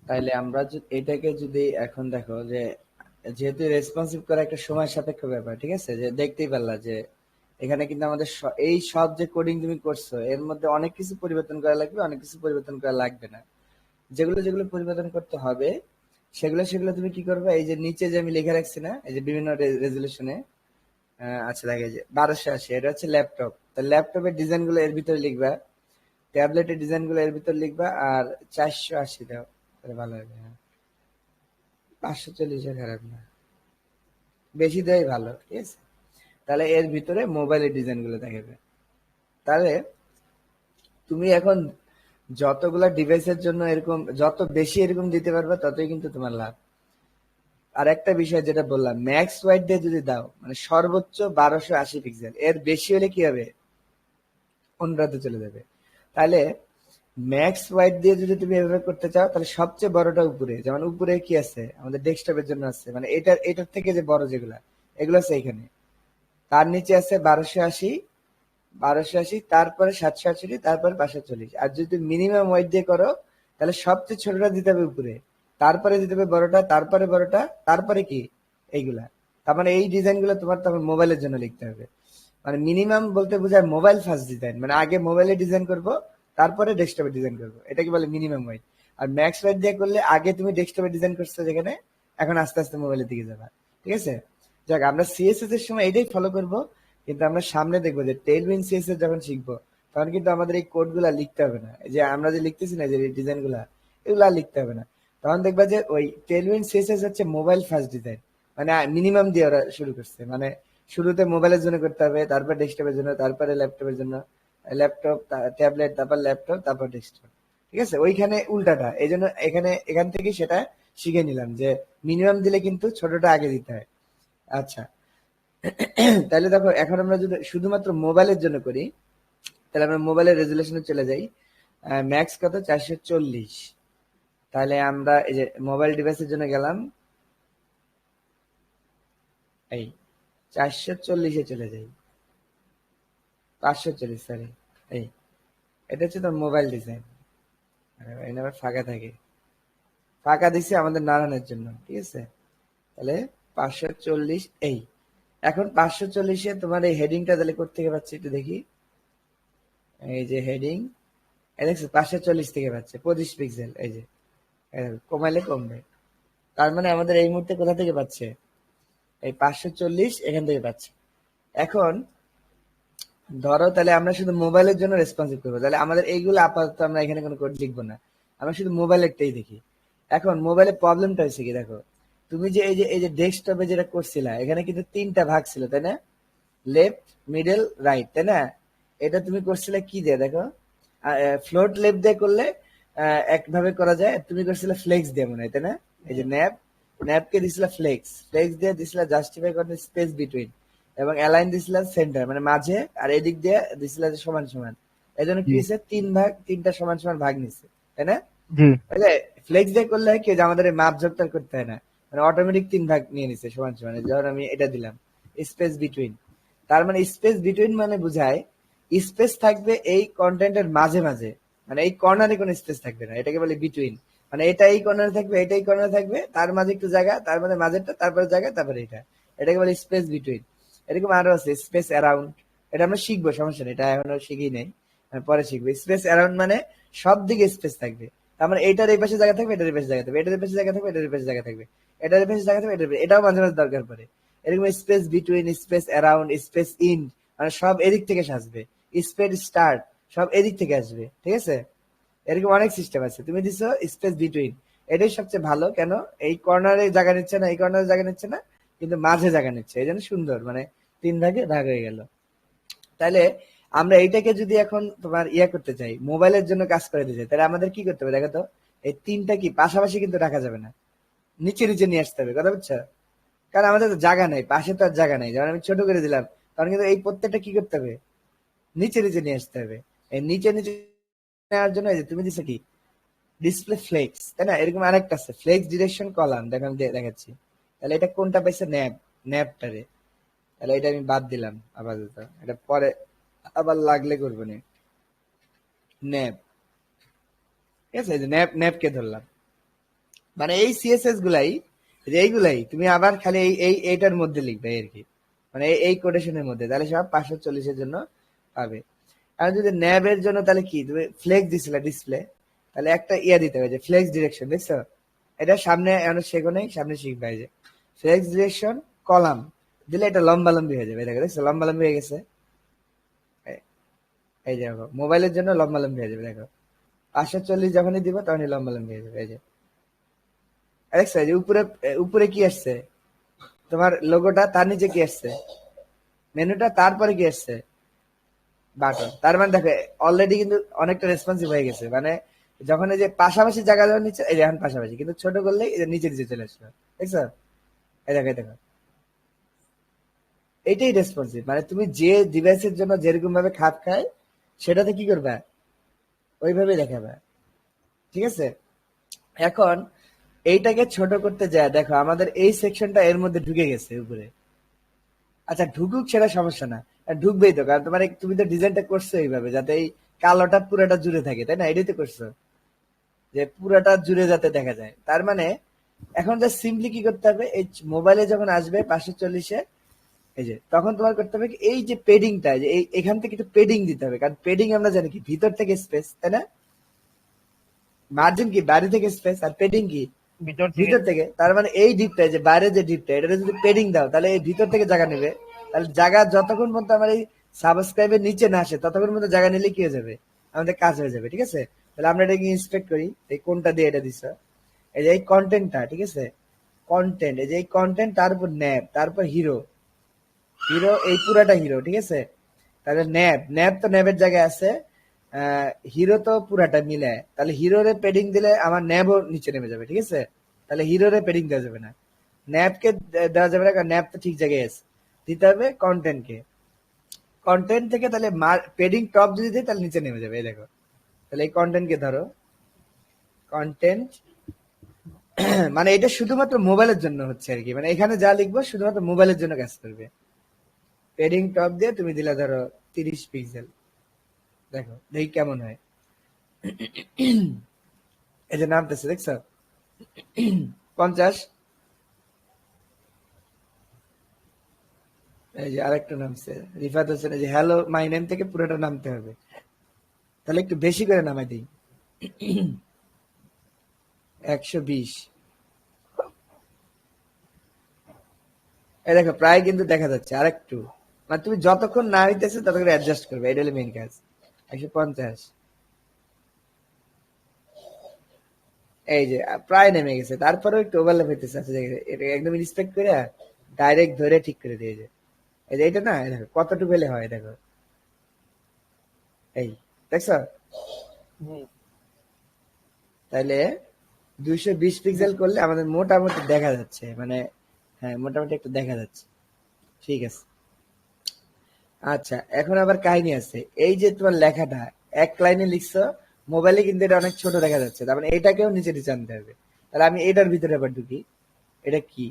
তাইলে আমরা এটাকে যদি এখন দেখো যে, যেহেতু রেসপন্সিভ করা একটা সময় সাপেক্ষ ব্যাপার, ঠিক আছে? যে দেখতেই পারলা যে এখানে কিন্তু আমাদের এই সব যে কোডিং তুমি করছো এর মধ্যে অনেক কিছু পরিবর্তন করা লাগবে, অনেক কিছু পরিবর্তন করা লাগবে না। যেগুলো যেগুলো পরিবর্তন করতে হবে সেগুলো সেগুলো তুমি কি করবে, এই যে নিচে যে আমি লিখে রাখছি না, এই যে বিভিন্ন রেজলিউশনে, আচ্ছা দেখে যে 1280, এটা হচ্ছে ল্যাপটপ, তো ল্যাপটপের ডিজাইন গুলো এর ভিতরে লিখবা, ট্যাবলেটের ডিজাইন গুলো এর ভিতরে লিখবা, আর 480 দাও, তাহলে ভালো হবে। হ্যাঁ, 540 খারাপ না, বেশি দেয় ভালো, ঠিক আছে? তাহলে এর ভিতরে মোবাইলের ডিজাইন গুলো দেখাবে। তাহলে তুমি এখন যতগুলা ডিভাইসের জন্য এরকম, যত বেশি এরকম দিতে পারবে ততই কিন্তু তোমার লাভ। আর একটা বিষয় যেটা বললাম, ম্যাক্স ওয়াইড দিয়ে যদি দাও, মানে সর্বোচ্চ 1280 পিক্সেল, এর বেশি হলে কি হবে, অন্যরাতে চলে যাবে। তাহলে ম্যাক্স ওয়াইড দিয়ে যদি তুমি এভাবে করতে চাও, তাহলে সবচেয়ে বড়টা উপরে, যেমন উপরে কি আছে আমাদের ডেস্কটপের জন্য আছে, মানে এটার থেকে যে বড় যেগুলা, এগুলো আছে এখানে। তার নিচে আছে 1280, তারপরে 768, তারপরে 540। আর যদি মিনিমাম ওয়াইড দিয়ে করো, তাহলে সবচেয়ে ছোটটা দিতে হবে উপরে, তারপরে দিতে হবে বড়টা, তারপরে বড়টা, তারপরে কি এইগুলা। তার মানে এই ডিজাইন গুলো তোমার তখন মোবাইলের জন্য লিখতে হবে। মানে মিনিমাম বলতে বোঝায় মোবাইল ফার্স্ট ডিজাইন, মানে আগে মোবাইলে ডিজাইন করব, তারপরে ডেস্কটপে ডিজাইন করবো, এটাকে বলে মিনিমাম ওয়াইড। আর ম্যাক্স ওয়াইড দিয়ে করলে আগে তুমি ডেস্কটপে ডিজাইন করছো যেখানে, এখন আস্তে আস্তে মোবাইলের দিকে যাবা, ঠিক আছে? যাক, আমরা সিএসএস এর সময় এটাই ফলো করব, কিন্তু আমরা সামনে দেখবো যে টেইলউইন্ড সিএসএস যখন শিখবো, তখন কিন্তু আমাদের এই কোড গুলা লিখতে হবে না, এই যে আমরা যে লিখতেছি না যে ডিজাইন গুলা, এগুলা আর লিখতে হবে না। তখন দেখবা যে ওই টেইলউইন্ড সিএসএস হচ্ছে মোবাইল ফার্স্ট ডিজাইন, মানে মিনিমাম দিয়ে ওরা শুরু করছে, মানে শুরুতে মোবাইলের জন্য করতে হবে, তারপর ডেস্কটপের জন্য, তারপরে ল্যাপটপের জন্য, ল্যাপটপ, ট্যাবলেট, তারপর ল্যাপটপ, তারপর ডেস্কটপ, ঠিক আছে? ওইখানে উল্টাটা, এই জন্য এখান থেকে সেটা শিখে নিলাম যে মিনিমাম দিলে কিন্তু ছোটটা আগে দিতে হয়। আচ্ছা, তাহলে দেখো এখন আমরা যদি শুধুমাত্র মোবাইলের জন্য করি, তাহলে আমরা মোবাইলের রেজুলেশনে চলে যাই। ম্যাক্স কত, 440। তাহলে আমরা এই যে মোবাইল ডিভাইসের জন্য গেলাম, এই 440-এ চলে যাই, 540, সরি, এই এটা হচ্ছে তোর মোবাইল ডিজাইন। এখানে আবার ফাঁকা থাকে, ফাঁকা দিছি আমাদের নারায়ণের জন্য, ঠিক আছে? তাহলে 540, এই এখন 540-এ তোমার এই হেডিংটা তাহলে কোত্থেকে পাচ্ছি একটু দেখি। এই যে হেডিং, এই দেখছো 540 থেকে পাচ্ছে 25 পিক্সেল, এই যে কমাইলে কমবে, তার মানে আমাদের এই মুহূর্তে কোথা থেকে পাচ্ছে, এই 540 এখান থেকে পাচ্ছে। এখন ধরো তাহলে আমরা শুধু মোবাইলের জন্য রেসপন্সিভ করবো, তাহলে আমাদের এইগুলো আপাতত আমরা এখানে কোনো কোড লিখবো না, আমরা শুধু মোবাইলেরটাই দেখি। এখন মোবাইলের প্রবলেমটা হয়েছে কি দেখো, তুমি যে এই যে ডেস্কটপে যেটা করছিলা, এখানে কিন্তু 3টা ভাগ ছিল, তাই না? লেফট, মিডল, রাইট, তাই না? এটা তুমি করছিলে কি দিয়ে দেখো, ফ্লোট লেফট দিয়ে করলে একভাবে করা যায়, তুমি করছিলে ফ্লেক্স দিয়ে মনে হয়, তাই না? এই যে ন্যাপকে দিছিলা ফ্লেক্স, ফ্লেক্স দিয়ে দিছিলা জাস্টিফাই করতে স্পেস বিটুইন, এবং অ্যালাইন দিছিলা সেন্টার মানে মাঝে, আর এদিক দিয়ে দিছিলা যে সমান সমান। এই জন্য কি জি। হয়েছে, 3টা সমান সমান ভাগ নিচ্ছে, তাই না? জি। তাহলে ফ্লেক্স দিয়ে করলে কি, যে আমাদের এই মাপ যোগটা করতে হয় না, মানে অটোমেটিক 3 ভাগ নিয়ে নিচ্ছে সমান সমান। ধর আমি এটা দিলাম স্পেস বিটুইন, তার মানে স্পেস বিটুইন মানে বুঝায় স্পেস থাকবে এই কন্টেন্টের মাঝে মাঝে, মানে এই কর্নারে কোনো স্পেস থাকবে না, এটাকে বলে বিটুইন। মানে এটা এই কর্নারে থাকবে, এটা এই কর্নারে থাকবে, তার মাঝে একটু জায়গা, তার মাঝে মাঝেরটা, তারপরে জায়গা, তারপরে এটা, এটাকে বলে স্পেস বিটুইন। এরকম আরো আছে স্পেস অ্যারাউন্ড, এটা আমরা শিখবো, সমস্যা নেই, এটা এখনো শিখি নেই, পরে শিখবো। স্পেস অ্যারাউন্ড মানে সব দিকে স্পেস থাকবে, তার মানে এইটার এই পাশে জায়গা থাকবে, এটার এই পাশে জায়গা থাকবে, এটার এই পাশে জায়গা থাকবে, এটার এই পাশে জায়গা থাকবে, এটার এই পাশে জায়গা থাকবে, এটাও মাঝে মাঝে দরকার পড়ে। এরকম space between, space around, space in, মানে সব এদিক থেকে আসবে। স্পেস স্টার্ট সব এদিক থেকে আসবে, ঠিক আছে? এরকম অনেক সিস্টেম আছে। তুমি দিছো স্পেস বিটুইন, এটাই সবচেয়ে ভালো। কেন? এই কর্নারে জায়গা নিচ্ছে না, এই কর্নারে জায়গা নিচ্ছে না, কিন্তু মাঝে জায়গা নিচ্ছে, এই জন্য সুন্দর, মানে 3 ভাগে ভাগ হয়ে গেল। তাহলে আমরা এইটাকে যদি এখন তোমার করতে চাই, মোবাইলের জন্য কাজ করে দিতে চাই, তাহলে আমাদের কি করতে হবে দেখো তো? এই 3টা কি পাশাপাশি কিন্তু রাখা যাবে না, নিচে নিচে নিয়ে আসতে হবে, কথা বুঝছো? কারণ আমাদের তো জায়গা নাই, পাশে তো আর জায়গা নাই। যেমন আমি ছোট করে দিলাম, তখন কিন্তু এই প্রত্যেকটা কি করতে হবে? নিচে নিচে নিয়ে আসতে হবে। এই নিচে নিচে নেওয়ার জন্য এই যে তুমি দিছো কি ডিসপ্লে ফ্লেক্স, তাই না? এরকম আরেকটা আছে ফ্লেক্স ডিরেকশন কলাম, দেখো আমি দেখাচ্ছি। তাহলে এটা কোনটা পাইছে? ন্যাপটারে। তাহলে এটা আমি বাদ দিলাম আপাতত, এটা পরে আবার লাগলে করবো না। ন্যাপ, ঠিক আছে? এই যে ন্যাপকে ধরলাম, মানে এই সিএসএস গুলাই, এই যে এইগুলাই তুমি আবার খালি এইটার মধ্যে লিখবে আর কি, মানে এই কোটেশনের মধ্যে, তাহলে সব 540 এর জন্য পাবে। আর যদি ন্যাবের জন্য তাহলে কি তুমি ফ্লেক্স দিছিলে ডিসপ্লে, তাহলে একটা দিতে হবে যে ফ্লেক্স ডিরেকশন, দেখছো? এটা সামনে এখন শেখো নেই, সামনে শিখবে। এই যে ফ্লেক্স ডিরেকশন কলাম দিলে এটা লম্বা লম্বি হয়ে যাবে, দেখো, দেখছো লম্বা লম্বি হয়ে গেছে। এই যে দেখো মোবাইলের জন্য লম্বা লম্বি হয়ে যাবে, দেখো 540 যখনই দিব তখনই লম্বা লম্বি হয়ে যাবে। এই যে দেখছো, এই যে উপরে উপরে কি আসছে তোমার লোগোটা, তার নিচে কি আসছে মেনুটা, তারপরে কি আসছে বাটন। তার মানে দেখো অলরেডি কিন্তু অনেকটা রেসপন্সিভ হয়ে গেছে, মানে যখন এই যে পাশাপাশি জায়গা যখন নিচে, এই যে এখন পাশাপাশি, কিন্তু ছোট করলে এই যে নিচে নিচে চলে আসলো, দেখছো? এই দেখো, এই দেখো, এইটাই রেসপন্সিভ, মানে তুমি যে ডিভাইসের জন্য যেরকম ভাবে খাপ খায় সেটাতে কি করবে, ওইভাবে দেখাবে, ঠিক আছে? এখন এইটাকে ছোট করতে যায়, দেখো আমাদের এই সেকশনটা এর মধ্যে ঢুকে গেছে উপরে। আচ্ছা ঢুকুক, সেটা সমস্যা না, আর ঢুকবেই তো, কারণ তোমার তুমি তো ডিজাইনটা করছো এইভাবে যাতে এই কালোটা পুরোটা জুড়ে থাকে, তাই না? এটাই তো করছো, যে পুরোটা জুড়ে যাতে দেখা যায়। তার মানে এখন যা সিম্পলি কি করতে হবে, এই মোবাইলে যখন আসবে 540-এ, এই যে তখন তোমার করতে হবে কি, এই যে পেডিংটা, যে এই এখান থেকে একটু পেডিং দিতে হবে, কারণ পেডিং আমরা জানি কি ভিতর থেকে স্পেস, তাই না? মার্জিন কি বাইরে থেকে স্পেস, আর পেডিং কি ভিতর থেকে। ভিতর থেকে। তার মানে এই ডিপটা, যে বাইরে যে ডিপটা, এটা যদি পেডিং দাও তাহলে এই ভিতর থেকে জায়গা নেবে। তাহলে জায়গা যতক্ষণ পর্যন্ত আমার এই সাবস্ক্রাইবের নিচে না আসে ততক্ষণ পর্যন্ত জায়গা নিলে কি হয়ে যাবে, আমাদের কাজ হয়ে যাবে, ঠিক আছে? তাহলে আমরা এটাকে ইন্সপেক্ট করি, এই কোনটা দিয়ে এটা দিছ, এই যে এই কন্টেন্টটা, ঠিক আছে? কন্টেন্ট, এই যে এই কন্টেন্ট, তারপর ন্যাপ, তারপর হিরো, হিরো এই পুরাটা হিরো, ঠিক আছে? তাহলে ন্যাপ তো ন্যাপের জায়গায় আছে, হিরো তো পুরাটা মিলে, তাহলে হিরোরে পেডিং দিলে আমার ন্যাবও নিচে নেমে যাবে, ঠিক আছে? তাহলে হিরোরে পেডিং দেওয়া যাবে না, ন্যাপকে দেওয়া যাবে না, কারণ ন্যাপ তো ঠিক জায়গায় আছে। দিতে হবে কন্টেন্টকে, কন্টেন্ট থেকে তাহলে পেডিং টপ যদি দিই তাহলে নিচে নেমে যাবে, এই দেখো। তাহলে এই কন্টেন্টকে ধরো, কন্টেন্ট মানে এটা শুধুমাত্র মোবাইলের জন্য হচ্ছে আর কি, মানে এখানে যা লিখবো শুধুমাত্র মোবাইলের জন্য কাজ করবে। পেডিং টপ দিয়ে তুমি দিলা ধরো 30 পিক্সেল, দেখো দেখি কেমন হয়। এই যে নামতেছে, দেখছো? 50। এই যে আরেকটা নামছে রিফাত হোসেন, এই যে হ্যালো মাই নেম থেকে পুরোটা নামতে হবে, তাহলে একটু বেশি করে নামাই দিই, 120। এই দেখো প্রায় কিন্তু দেখা যাচ্ছে, আরেকটু, মানে তুমি যতক্ষণ না হইতেছে ততক্ষণ অ্যাডজাস্ট করবে, এটা হলো মেইন কাজ। 150। এই যে প্রায় নেমে গেছে, তারপরেও একটু ওভারল্যাপ হইতেছে, আচ্ছা এটা একদম রিসপেক্ট করে ডাইরেক্ট ধরে ঠিক করে দিয়েছে। এই যে এটা না, এই দেখো কতটুকু হলে হয়, দেখো এই, দেখছো? তাহলে 220 পিক্সেল করলে আমাদের মোটামুটি দেখা যাচ্ছে, মানে হ্যাঁ মোটামুটি একটু দেখা যাচ্ছে, ঠিক আছে। আচ্ছা এখন আবার কাহিনী আছে, এই যে তোমার লেখাটা এক লাইনে লিখছো, মোবাইলে কিন্তু এটা অনেক ছোট দেখা যাচ্ছে, তার মানে এটাকেও নিচে নিচে আনতে হবে। তাহলে আমি এটার ভিতরে আবার ঢুকি, এটা কি,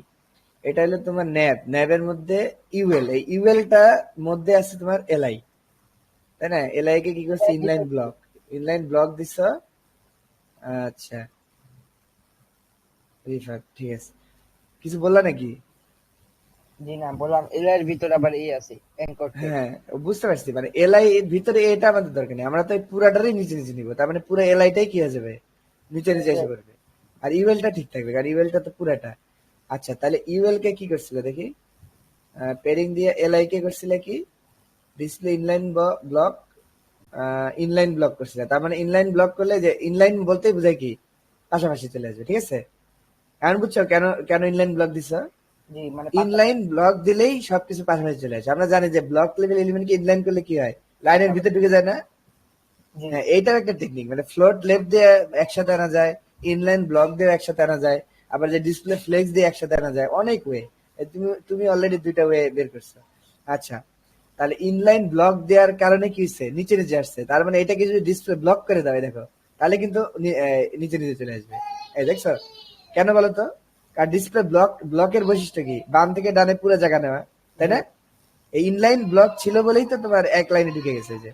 এটা হলো তোমার ন্যাবের মধ্যে ইউএল, এই ইউএলটা মধ্যে আছে তোমার এলআই, তাই না? এলআই কে কি করছে, ইনলাইন ব্লক দিছ। আচ্ছা ঠিক আছে, কিছু বললা নাকি? জি না, বললাম এর ভিতর আবার আছে অ্যাঙ্কর টেক্সট। হ্যাঁ বুঝতে পারছি, মানে এলআই এর ভিতরে এটা আমাদের দরকার নেই, আমরা তো এই পুরাটারই নিচে নিচে নিবো, তার মানে পুরো এলআইটাই কি হয়ে যাবে, নিচে নিচে এসে পড়বে। আর ইউএলটা ঠিক থাকবে, কারণ ইউএলটা তো পুরাটা। আচ্ছা, তাহলে ইউএল কে কি করছিল দেখি, পেরিং দিয়ে এলআই কে করছিল কি, display inline block, inline block করছিল। তার মানে ইনলাইন ব্লক করলে, যে ইনলাইন বলতেই বোঝায় কি, পাশাপাশি চলে আসবে, ঠিক আছে। এখন বুঝছো কেন কেন ইনলাইন ব্লক দিছ? জি মানে ইনলাইন ব্লক দিলেই সবকিছু পাশাপাশি চলে আসে। আমরা জানি যে ব্লক লেভেল এলিমেন্ট কি ইনলাইন করলে কি হয়, লাইনের ভিতরে ঢুকে যায় না। জি হ্যাঁ, এইটাও একটা টেকনিক, মানে ফ্লোট লেফট দিয়ে একসাথে আনা যায়, ইনলাইন ব্লক দিয়ে একসাথে আনা যায়, আবার যে ডিসপ্লে ফ্লেক্স দিয়ে একসাথে আনা যায়, অনেক ওয়ে। তুমি তুমি অলরেডি দুইটা ওয়ে বের করছো। আচ্ছা, তাহলে ইনলাইন ব্লক দেওয়ার কারণে কি হচ্ছে, নিচে নিচে আসছে। তার মানে এটাকে যদি ডিসপ্লে ব্লক করে দাও, দেখো, তাহলে কিন্তু নিচে নিচে চলে আসবে। এই দেখছো কেন বলো তো? কারণ ডিসপ্লে ব্লকের বৈশিষ্ট্য কি, বাম থেকে ডানে পুরো জায়গা নেওয়া, তাই না? এই ইনলাইন ব্লক ছিল বলেই তো তোমার এক লাইনে ঢুকে গেছে, যে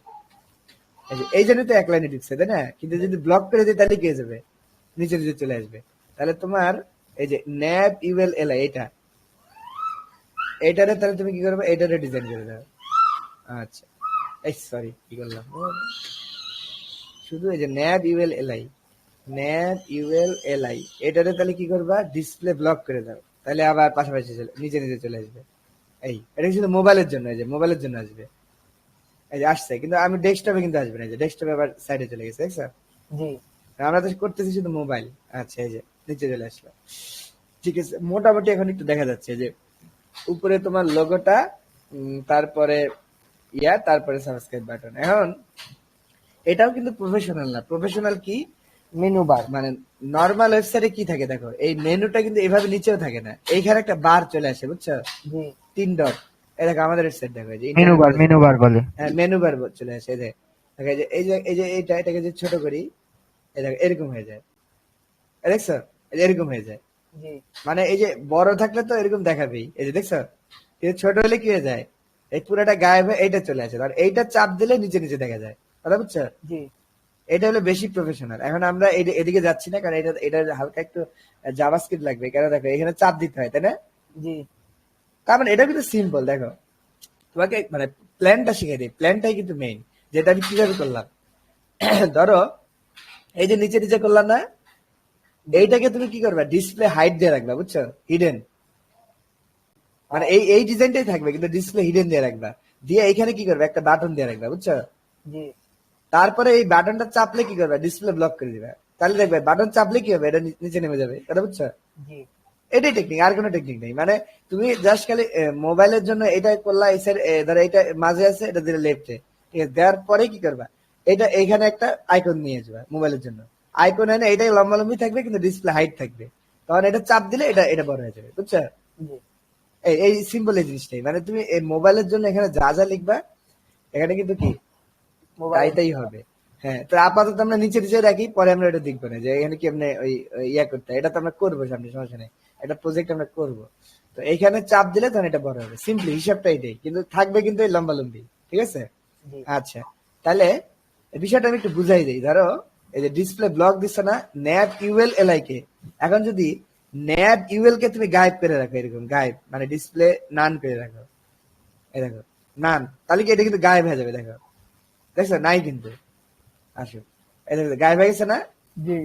এই জন্য তো এক লাইনে ঢুকছে, তাই না? কিন্তু যদি ব্লক করে দিই তাহলে কি হয়ে যাবে, নিচে নিচে চলে আসবে। তাহলে তোমার এই যে ন্যাব ইউএল এলআই, এইটারে তাহলে তুমি কি করবে, এইটারে ডিজাইন করে দাও। আচ্ছা, এই সরি কি করলাম, শুধু এই যে ন্যাব ইউএল এলআই এটারে তাহলে কি করবা, ডিসপ্লে ব্লক করে দাও, তাহলে আবার পাশাপাশি নিচে নিচে চলে আসবে। এটা শুধু মোবাইলের জন্য, এই যে মোবাইলের জন্য আসবে, এই যে আসছে, কিন্তু আমি ডেস্কটপে কিন্তু আসবে না, এই যে ডেস্কটপে আবার সাইডে চলে গেছে, দেখছো? জি আমরা তো করতেছি শুধু মোবাইল। আচ্ছা, এই যে নিচে চলে আসলো, ঠিক আছে। মোটামুটি এখন একটু দেখা যাচ্ছে যে উপরে তোমার লোগোটা, তারপরে তারপরে সাবস্ক্রাইব বাটন। এখন এটাও কিন্তু প্রফেশনাল না। প্রফেশনাল কি, মেনু বার। মানে নর্মাল ওয়েবসাইটে কি থাকে দেখো, এই মেনুটা কিন্তু এভাবে নিচেও থাকে না, এইখানে একটা বার চলে আসে, বুঝছো, জি 3 ডট। এই দেখো আমাদের ওয়েবসাইট দেখো, এই যে মেনু বার বলে। হ্যাঁ, মেনু বার চলে আসে। এই যে দেখো, এই যে এটাকে যে ছোট করি, এই দেখো এরকম হয়ে যায়, এই দেখছো, এই যে এরকম হয়ে যায়। জি মানে এই যে বড় থাকলে তো এরকম দেখাবেই, এই যে দেখছো, কিন্তু ছোট হলে কি হয়ে যায়, এই পুরাটা গায়েব হয়ে এইটা চলে আসে, আর এইটা চাপ দিলে নিচে নিচে দেখা যায়, কথা বুঝছো? জি এটা হলো বেশি প্রফেশনাল। এখন আমরা এদিকে যাচ্ছি না, কারণ এটা হালকা একটু জাভাস্ক্রিপ্ট লাগবে, কারণ দেখো এখানে চাপ দিতে হয়, তাই না? জি তার মানে এটা কিন্তু সিম্পল। দেখো, তোমাকে মানে প্ল্যানটা শিখে দিই, প্ল্যানটাই কিন্তু মেইন, যেটা আমি কিভাবে করলাম। ধরো এই যে নিচে নিচে করলাম না, এইটাকে তুমি কি করবে, ডিসপ্লে হাইট দিয়ে রাখবা, বুঝছো, হিডেন। মানে এই ডিজাইনটাই থাকবে, কিন্তু ডিসপ্লে হিডেন দিয়ে রাখবা, দিয়ে এইখানে কি করবে, একটা বাটন দিয়ে রাখবা, বুঝছো। জি তারপরে এই বাটনটা চাপলে কি করবে, ডিসপ্লে ব্লক করে দিবে, তাহলে দেখবে বাটন চাপলে কি হবে, এটা নিচে নেমে যাবে, কথা বুঝছো। জি এটাই টেকনিক, আর কোনো টেকনিক নেই। মানে তুমি জাস্ট খালি মোবাইলের জন্য এটা করলা, এই সাইড ধরো এটা মাঝে আছে, এটা দিলে লেফটে, ঠিক আছে, দেওয়ার পরে কি করবা, এটা এইখানে একটা আইকন নিয়ে আসবা মোবাইলের জন্য, আইকন এনে এটাই লম্বালম্বি থাকবে, কিন্তু ডিসপ্লে হাইট থাকবে, তখন এটা চাপ দিলে এটা এটা বড় হয়ে যাবে, বুঝছো। জি এই সিম্পল এই জিনিসটাই, মানে তুমি এই মোবাইলের জন্য এখানে যা যা লিখবা, এখানে কিন্তু কি মোবাইল। তাই হবে। হ্যাঁ, তো আপাতত আমরা নিচে নিচে রাখি, পরে আমরা এটা দেখবো না যে এখানে কি এমনি ওই ইয়া করতে হয়। এটা তো আমরা করবো সামনে, সমস্যা নেই, এটা প্রজেক্ট আমরা করবো। তো এইখানে চাপ দিলে তখন এটা বড় হবে, সিম্পলি হিসাবটা এটাই, কিন্তু থাকবে কিন্তু এই লম্বা লম্বি, ঠিক আছে। জি আচ্ছা, তাহলে এই বিষয়টা আমি একটু বুঝাই দিই। ধরো এই যে ডিসপ্লে ব্লক দিচ্ছে না, ন্যাব ইউএল এলআই কে, এখন যদি ন্যাব ইউএল কে তুমি গায়েব করে রাখো, এরকম গায়েব, মানে ডিসপ্লে নান করে রাখো, এই দেখো নান, তাহলে কি এটা কিন্তু গায়েব হয়ে যাবে, দেখো, দেখছো নাই কিন্তু, আসো, এই দেখো গায়েব হয়ে গেছে না। জি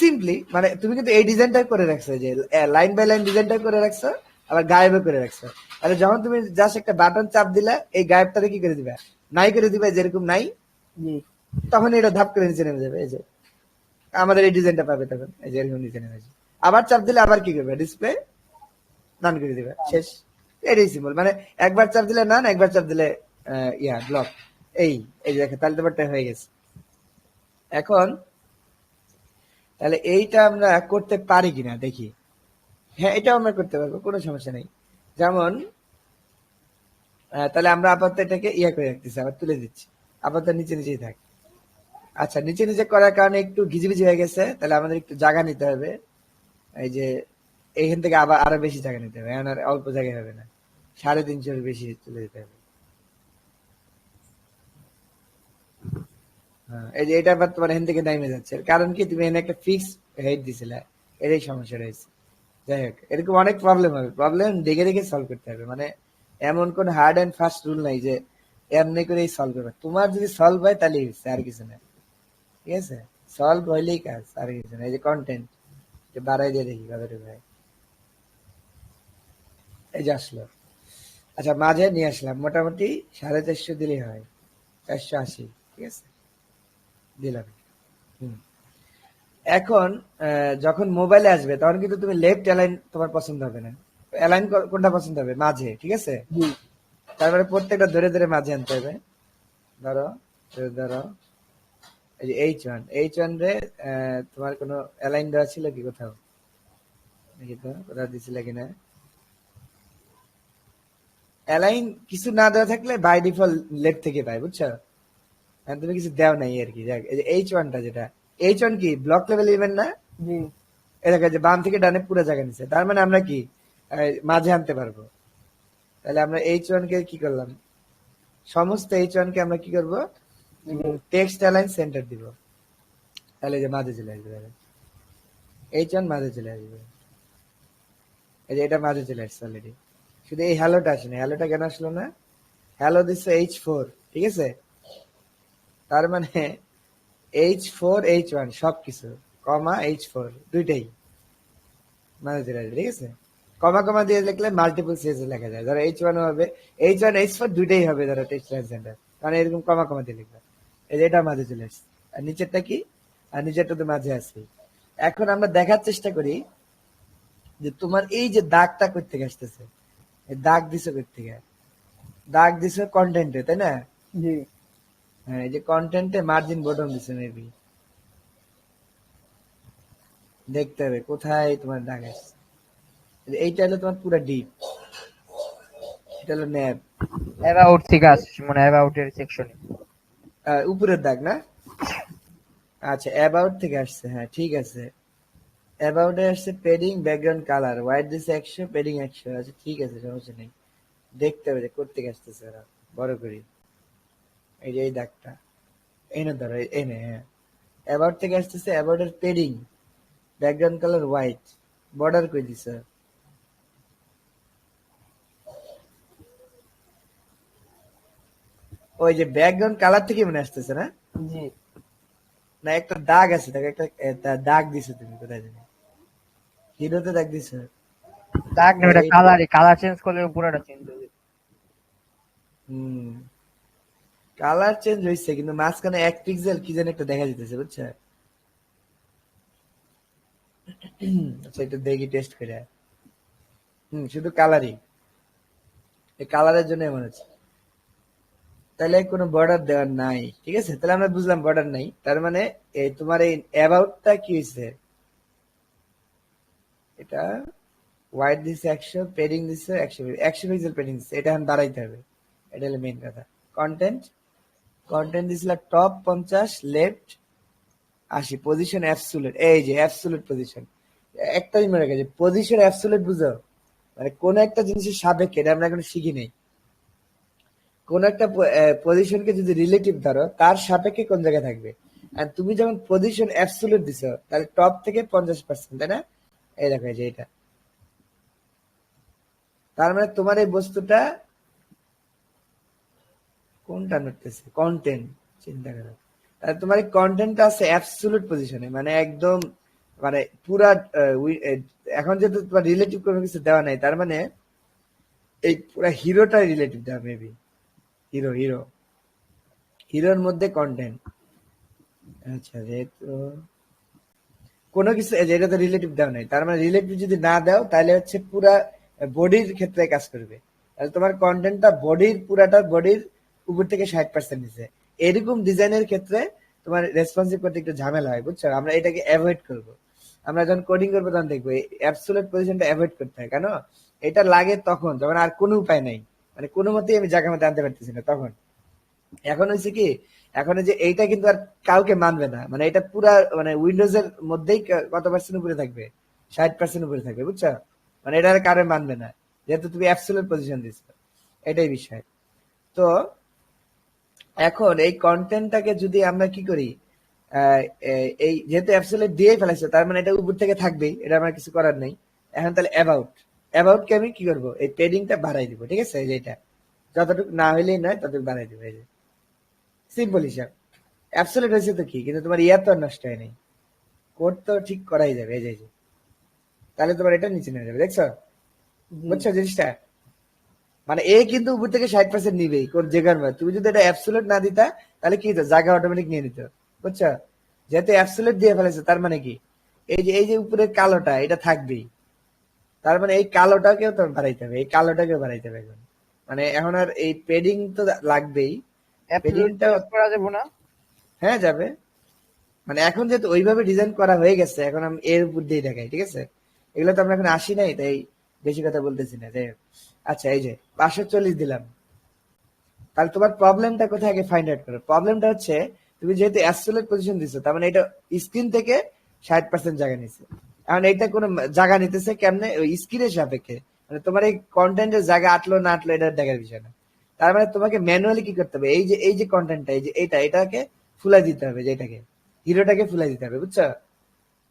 সিম্পলি মানে তুমি কিন্তু এই ডিজাইনটা করে রাখছো, যে লাইন বাই লাইন ডিজাইনটা করে রাখছো, আবার গায়েবে করে রাখছো। তাহলে যখন তুমি জাস্ট একটা বাটন চাপ দিলা, এই গায়েবটাকে কি করে দিবা, নাই করে দিবা, যেরকম নাই, জি তখন এটা ধাপ করে নিচে নেমে যাবে। এই যে আমাদের এই ডিজাইনটা পাবে, তখন এই যে এরকম নিচে নেমে যাবে। আবার চাপ দিলে আবার কি করবে, ডিসপ্লে নান করে দিবে, শেষ। এটাই সিম্পল, মানে একবার চাপ দিলে নান, একবার চাপ দিলে ব্লক। এই এই যে দেখো, তাহলে তোমারটা হয়ে গেছে। এখন তাহলে এইটা আমরা করতে পারি কিনা দেখি। হ্যাঁ, এটাও আমরা করতে পারবো, কোনো সমস্যা নেই। যেমন তাহলে আমরা আপাতত এটাকে করে রাখতেছি, আবার তুলে দিচ্ছি, আপাতত নিচে নিচেই থাক। আচ্ছা, নিচে নিচে করার কারণে একটু ঘিজিবিজি হয়ে গেছে, তাহলে আমাদের একটু জায়গা নিতে হবে। এই যে এইখান থেকে আবার আরো বেশি জায়গা নিতে হবে, এখন আর অল্প জায়গায় হবে না, 350 বেশি তুলে দিতে হবে। হ্যাঁ, এই যে এটা আবার তোমার এখান থেকে নামে যাচ্ছে, কারণ কি, তুমি এখানে একটা ফিক্স হেড দিছিলে, এটাই সমস্যা রয়েছে। যাই হোক, এরকম অনেক প্রবলেম হবে, প্রবলেম দেখে দেখে সলভ করতে হবে। মানে এমন কোন হার্ড এন্ড ফাস্ট রুল নাই যে এমনি করেই সলভ করবে। তোমার যদি সলভ হয় তাহলে হচ্ছে, আর কিছু না, ঠিক আছে। সলভ হইলেই কাজ, আর কিছু না। এই যে কন্টেন্ট বাড়াই দিয়ে দেখি কতটুকু হয়। এই যে আসলো। আচ্ছা, মাঝে নিয়ে আসলাম মোটামুটি 450 দিলেই হয়, 480, ঠিক আছে, দিলাম। হুম। এখন যখন মোবাইলে আসবে তখন কিন্তু তুমি লেফট অ্যালাইন তোমার পছন্দ হবে না, অ্যালাইন কোনটা পছন্দ হবে, মাঝে, ঠিক আছে। জি তারপরে প্রত্যেকটা ধরে ধরে মাঝে আনতে হবে। ধরো, ধরো এই যে H1 রে তোমার কোনো অ্যালাইন দেওয়া ছিল কি কোথাও, দেখি তো কোথাও দিছিল কিনা। অ্যালাইন কিছু না দেওয়া থাকলে বাই ডিফল্ট লেফট থেকে পাই, বুঝছো। আর তুমি কিছু দেও নাই আর কি। দেখ এই যে H1টা, যেটা H1 কি ব্লক লেভেল ইভেন্ট না, জি এই দেখো যে বাম থেকে ডানে পুরো জায়গা নিচ্ছে, তার মানে আমরা কি মাঝে আনতে পারবো। তাহলে আমরা H1 কে কি করলাম, সমস্ত H1 কে আমরা কি করব, টেক্সট অ্যালাইন সেন্টার দিব। তাহলে এই যে মাঝে চলে আসবে, H1 মাঝে চলে আসবে। এই যে এটা মাঝে চলে আসছে অলরেডি, শুধু এই হ্যালোটা আসে না। হ্যালোটা কেন আসলো না, হ্যালো দিচ্ছে H4, ঠিক আছে। তার মানে H4 H1 সবকিছু কমা H4 দুইটাই মাঝে চলে আসবে, ঠিক আছে। কমা কমা দিয়ে লিখলে মাল্টিপল সিএস লেখা যায়। ধরো H1 হবে, H1 H4 দুইটাই হবে, ধরো টেক্সট সেন্টার, মানে এরকম কমা কমা দিয়ে লিখবে। এই যে এটা মাঝে চলে আসছে, আর নিচেরটা কি, আর নিচেরটা তো মাঝে আছে। এখন আমরা দেখার চেষ্টা করি যে তোমার এই যে দাগটা কই থেকে আসতেছে, এই দাগ দিছো কই থেকে, দাগ দিছো কন্টেন্টে, তাই না। জি হ্যাঁ, এই যে কন্টেন্টে মার্জিন বটম দিছো মেবি, দেখতে হবে কোথায় তোমার দাগ আসছে। এইটা হলো তোমার পুরো ডিপ, এটা হলো ন্যাব, অ্যাবাউট থেকে আসছে, মানে অ্যাবাউট এর সেকশনে। উপরের দাগ না। আচ্ছা, অ্যাবাউট থেকে আসছে, হ্যাঁ ঠিক আছে। অ্যাবাউট এ আসছে পেডিং ব্যাকগ্রাউন্ড কালার হোয়াইট দিছে 100, পেডিং 100। আচ্ছা ঠিক আছে, সমস্যা নেই। দেখতে হবে যে কোথা থেকে আসতেছে ওরা, বড় করি। এই যে এই দাগটা এনে ধরো, এনে, হ্যাঁ অ্যাবাউট থেকে আসতেছে। অ্যাবাউট এর padding background colour white, border কই দিছে, ওই যে ব্যাকগ্রাউন্ড কালার থেকে মনে আসতেছে না। জি না একটা দাগ আছে, তাকে একটা দাগ দিছো তুমি কোথায় জানি, হিরোতে দাগ দিছো। দাগ না, ওটা কালারই, কালার চেঞ্জ করলে পুরোটা চেঞ্জ হয়ে যাবে। হুম, কালার চেঞ্জ হয়েছে কিন্তু মাঝখানে 1 পিক্সেল কি যেন একটা দেখা যেতেছে, বুঝছো। আচ্ছা এটা দেখি টেস্ট করে। শুধু কালারই, এই কালারের জন্য এমন হচ্ছে। তাহলে কোনো বর্ডার দেওয়ার নাই, ঠিক আছে। তাহলে আমরা বুঝলাম বর্ডার নাই, তার মানে এই তোমার এই অ্যাবাউটটা কি হয়েছে, এটা হোয়াইট দিছে 100, পেডিং দিছে 100 পিক্সেল পেডিং দিছে, এটা এখন বাড়াইতে হবে। এটা হলো মেইন কথা। কন্টেন্ট, কন্টেন্ট দিছিল টপ 50 লেফট 80, পজিশন অ্যাবসুলেট, এই যে অ্যাবসুলেট পজিশন। একটাই মনে রাখে যে পজিশন অ্যাবসুলেট বুঝো, মানে কোন একটা জিনিসের সাপেক্ষে, এটা আমরা এখন শিখি নাই। কোন একটা পজিশনকে যদি রিলেটিভ ধরো, তার সাপেক্ষে কোন জায়গায় থাকবে। আর তুমি যখন পজিশন অ্যাবসুলেট দিছো, তাহলে টপ থেকে 50%, তাই না। এই দেখো এই যে এটা, তার মানে তোমার এই বস্তুটা কোনটা নড়তেছে, কন্টেন্ট, চিন্তা করো। তাহলে তোমার এই কন্টেন্টটা আছে অ্যাবসুলেট পজিশনে, মানে একদম, মানে পুরা এখন যেহেতু তোমার রিলেটিভ কোনো কিছু দেওয়া নাই, তার মানে এই পুরা হিরোটাই রিলেটিভ দেওয়া মেবি। হিরো হিরো হিরোর মধ্যে কন্টেন্ট। আচ্ছা, যেহেতু কোনো কিছু এটা তো রিলেটিভ দেওয়া নাই, তার মানে রিলেটিভ যদি না দাও তাহলে হচ্ছে পুরা বডির ক্ষেত্রে কাজ করবে। তাহলে তোমার কন্টেন্টটা বডির, পুরাটা বডির উপর থেকে 60% নিচে, এরকম ডিজাইনের ক্ষেত্রে তোমার রেসপন্সিভ করতে একটু ঝামেলা হয়, বুঝছো। আমরা এটাকে অ্যাভয়েড করব। আমরা যখন কোডিং করবো তখন দেখবো অ্যাবসোলিউট পজিশনটা অ্যাভয়েড করতে হয়। কেন এটা লাগে, তখন যখন আর কোনো উপায় নাই, মানে কোনো মতেই আমি জায়গা মতো আনতে পারতেছি না তখন। এখন হয়েছে কি, এখন যে এইটা কিন্তু আর কাউকে মানবে না, মানে এটা পুরা, মানে উইন্ডোজ এর মধ্যেই কত পার্সেন্ট উপরে থাকবে, 60% উপরে থাকবে, বুঝছো। মানে এটা আর কারো মানবে না, যেহেতু তুমি অ্যাবসোলিউট পজিশন দিচ্ছ, এটাই বিষয়। তো এখন এই কন্টেন্টটাকে যদি আমরা কি করি, এই যেহেতু অ্যাবসোলিউট দিয়েই ফেলাইছো, তার মানে এটা উপর থেকে থাকবেই, এটা আমার কিছু করার নেই। এখন তাহলে অ্যাবাউট, অ্যাবাউটকে আমি কি করবো, এই পেডিংটা বাড়াই দিব, ঠিক আছে। এই যে এটা যতটুকু না হইলেই নয়, ততটুকু বাড়াই দিব, এই যে সিম্পল হিসাব। অ্যাবসলিউট হয়েছে তো কি, কিন্তু তোমার ইয়া তো আর নষ্ট হয়নি, কোড তো ঠিক করাই যাবে, এই যে এই যে। তাহলে তোমার এটা নিচে নেমে যাবে, দেখছো? জি বুঝছো জিনিসটা? মানে এ কিন্তু উপর থেকে 60% নিবেই কোন জায়গার মধ্যে। তুমি যদি এটা অ্যাবসলিউট না দিতা তাহলে কি হতো, জায়গা অটোমেটিক নিয়ে নিত। বুঝছো? যেহেতু অ্যাবসলিউট দিয়ে ফেলেছে তার মানে কি, এই যে উপরের কালোটা এটা থাকবেই। তার মানে এই কালোটাকেও তো বাড়াইতে হবে, এই কালোটাকেও বাড়াইতে হবে এখন। মানে এখন আর এই পেডিং তো লাগবেই। অ্যাবসলিউট পেডিংটা চেঞ্জ করা যাবে না? হ্যাঁ যাবে। মানে এখন যেহেতু ওইভাবে ডিজাইন করা হয়ে গেছে, এখন আমি এর উপর দিয়ে দেখাই, ঠিক আছে? এগুলো তো আমরা এখন আসি নাই, তাই বেশি কথা বলতেছি না। যাই হোক। আচ্ছা, এই যে 540 দিলাম। তাহলে তোমার প্রবলেমটা কোথায় আগে ফাইন্ড আউট করো। প্রবলেমটা হচ্ছে তুমি যেহেতু অ্যাবসলিউট পজিশন দিছো, তার মানে এটা স্ক্রিন থেকে 60% জায়গা নিছে। এখন এটা কোনো জায়গা নিতেছে কেমনে, ওই স্ক্রিনের সাপেক্ষে। মানে তোমার এই কন্টেন্টের জায়গা আটলো না আটলো এটা দেখার বিষয় না। তার মানে তোমাকে ম্যানুয়ালি কি করতে হবে, এই যে কন্টেন্টটা, এই যে এটাকে ফুলাই দিতে হবে, যে এটাকে হিরোটাকে ফুলাই দিতে হবে, বুঝছো?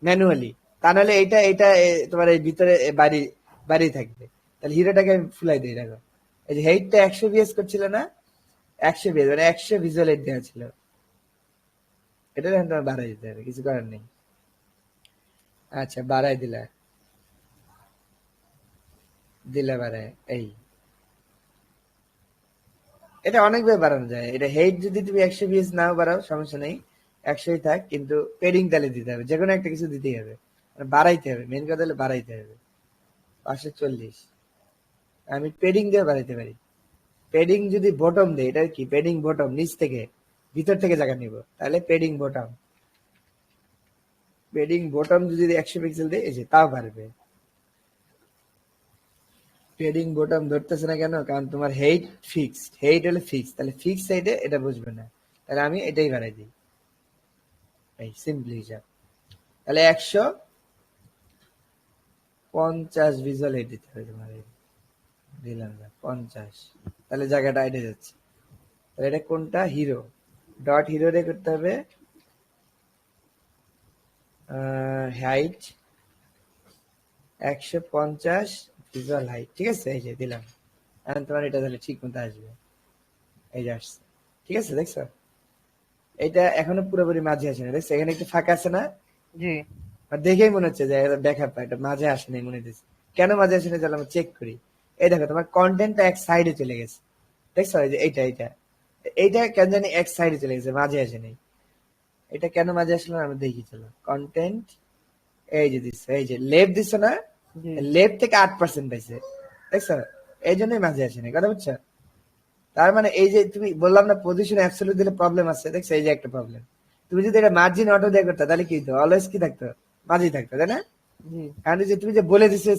ম্যানুয়ালি। তা নাহলে এইটা এটা তোমার এই ভিতরে বাড়ি বাড়ি থাকবে। তাহলে হিরোটাকে আমি ফুলাই দিই, দেখো। এই যে হেইটটা 100 বিএস করছিল না, 100 বিএস মানে 100 ভিজুয়াল এইট দেওয়া ছিল। এটা এখন তোমার বাড়াই দিতে হবে, কিছু করার নেই। আচ্ছা, বাড়াই দিলা, দিলা বাড়ায় এই। এটা অনেকভাবে বাড়ানো যায়। এটা হেইট যদি তুমি 100 বিএস নাও বাড়াও সমস্যা নেই, 100ই থাক, কিন্তু পেডিং তাহলে দিতে হবে, যে কোনো একটা কিছু দিতেই হবে। মানে বাড়াইতে হবে, মেন কথা হলো বাড়াইতে হবে। 540 আমি পেডিং দিয়ে বাড়াইতে পারি। পেডিং যদি বটম দেয়, এটা কি পেডিং বটম, নিচ থেকে ভিতর থেকে জায়গা নিব, তাহলে পেডিং বটম। পেডিং বটম যদি 100 পিক্সেল দেয়, এই যে তাও পারবে। পেডিং বটম ধরতেছে না কেন, কারণ তোমার হেইট ফিক্সড, হেইট হলে ফিক্স, তাহলে ফিক্স সাইডে এটা বুঝবে না। তাহলে আমি এটাই বাড়াই দিই, এই সিম্পলি হিসাব। তাহলে 150 ভিজুয়াল হেইট দিতে হবে তোমার, দিলাম না 50, তাহলে জায়গাটা এটা যাচ্ছে। তাহলে এটা কোনটা, হিরো ডট হিরো রে করতে হবে হাইট 150 ভিজুয়াল হাইট, ঠিক আছে? এই যে দিলাম। এখন তোমার এটা তাহলে ঠিক মতো আসবে, এই যে আসছে, ঠিক আছে? দেখছো? এটা এখনো পুরোপুরি মাঝে আসে না, দেখছো? এখানে একটু ফাঁকা আছে না? জি আর দেখেই মনে হচ্ছে যে এটা ব্যাকআপ, এটা মাঝে আসে নাই মনে হচ্ছে। কেন মাঝে আসে না, চলো আমরা চেক করি। এই দেখো তোমার কন্টেন্টটা এক সাইডে চলে গেছে, দেখছো? এই যে এইটা এইটা এইটা কেন জানি এক সাইডে চলে গেছে, মাঝে আসে নাই। এটা কেন মাঝে আসলো না আমরা দেখি, চলো। কন্টেন্ট এই যে দিচ্ছে, এই যে লেফট দিচ্ছে না, জি লেফট থেকে 8% পাইছে, দেখছো? এই জন্যই মাঝে আসে নাই, কথা বুঝছো? তার মানে এই যে তুমি বললাম না পজিশন অ্যাবসলিউট দিলে প্রবলেম আছে, দেখছো? এই যে একটা প্রবলেম। তুমি যদি এটা মার্জিন অটো দিয়ে করতে তাহলে কি হতো, অলওয়েজ কি থাকতো, মাঝেই থাকতো, তাই না? জি কারণ এই যে তুমি যে বলে দিছো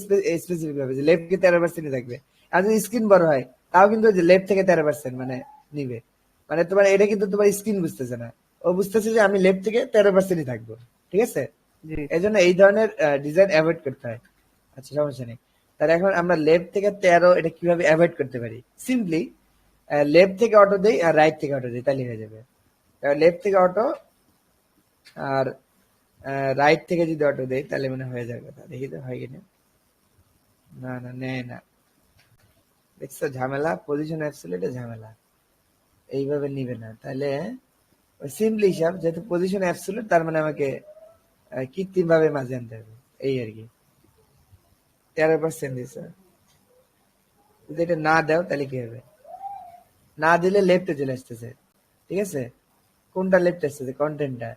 স্পেসিফিক ভাবে যে লেফট কে 13% থাকবে, আর যদি স্ক্রিন বড় হয় তাও কিন্তু লেফট থেকে 13% মানে নিবে। মানে তোমার এটা কিন্তু তোমার স্ক্রিন বুঝতেছে না, ও বুঝতেছে যে আমি লেফট থেকে 13%ই থাকবো, ঠিক আছে? জি এই জন্য এই ধরনের ডিজাইন অ্যাভয়েড করতে হয়। আচ্ছা, সমস্যা নেই। তাহলে এখন আমরা লেফট থেকে 13 এটা কিভাবে অ্যাভয়েড করতে পারি, সিম্পলি লেফট থেকে অটো দেই আর রাইট থেকে অটো দেই, তাহলে হয়ে যাবে। লেফট থেকে অটো আর রাইট থেকে যদি অটো দেই তাহলে মানে হয়ে যাবে কথা, দেখি তো হয় কিনা। না না, নেয় না, দেখছো? ঝামেলা, পজিশন অ্যাবসলিউটে ঝামেলা, এইভাবে নিবে না। তাহলে ওই সিম্পলি হিসাব, যেহেতু পজিশন অ্যাবসলিউট তার মানে আমাকে কৃত্রিম ভাবে মাঝে আনতে হবে, এই আর কি। 13% দিছে, যদি এটা না দাও তাহলে কি হবে, না দিলে লেফটে চলে আসতেছে, ঠিক আছে? কোনটা লেফট আসতেছে, কন্টেন্টটা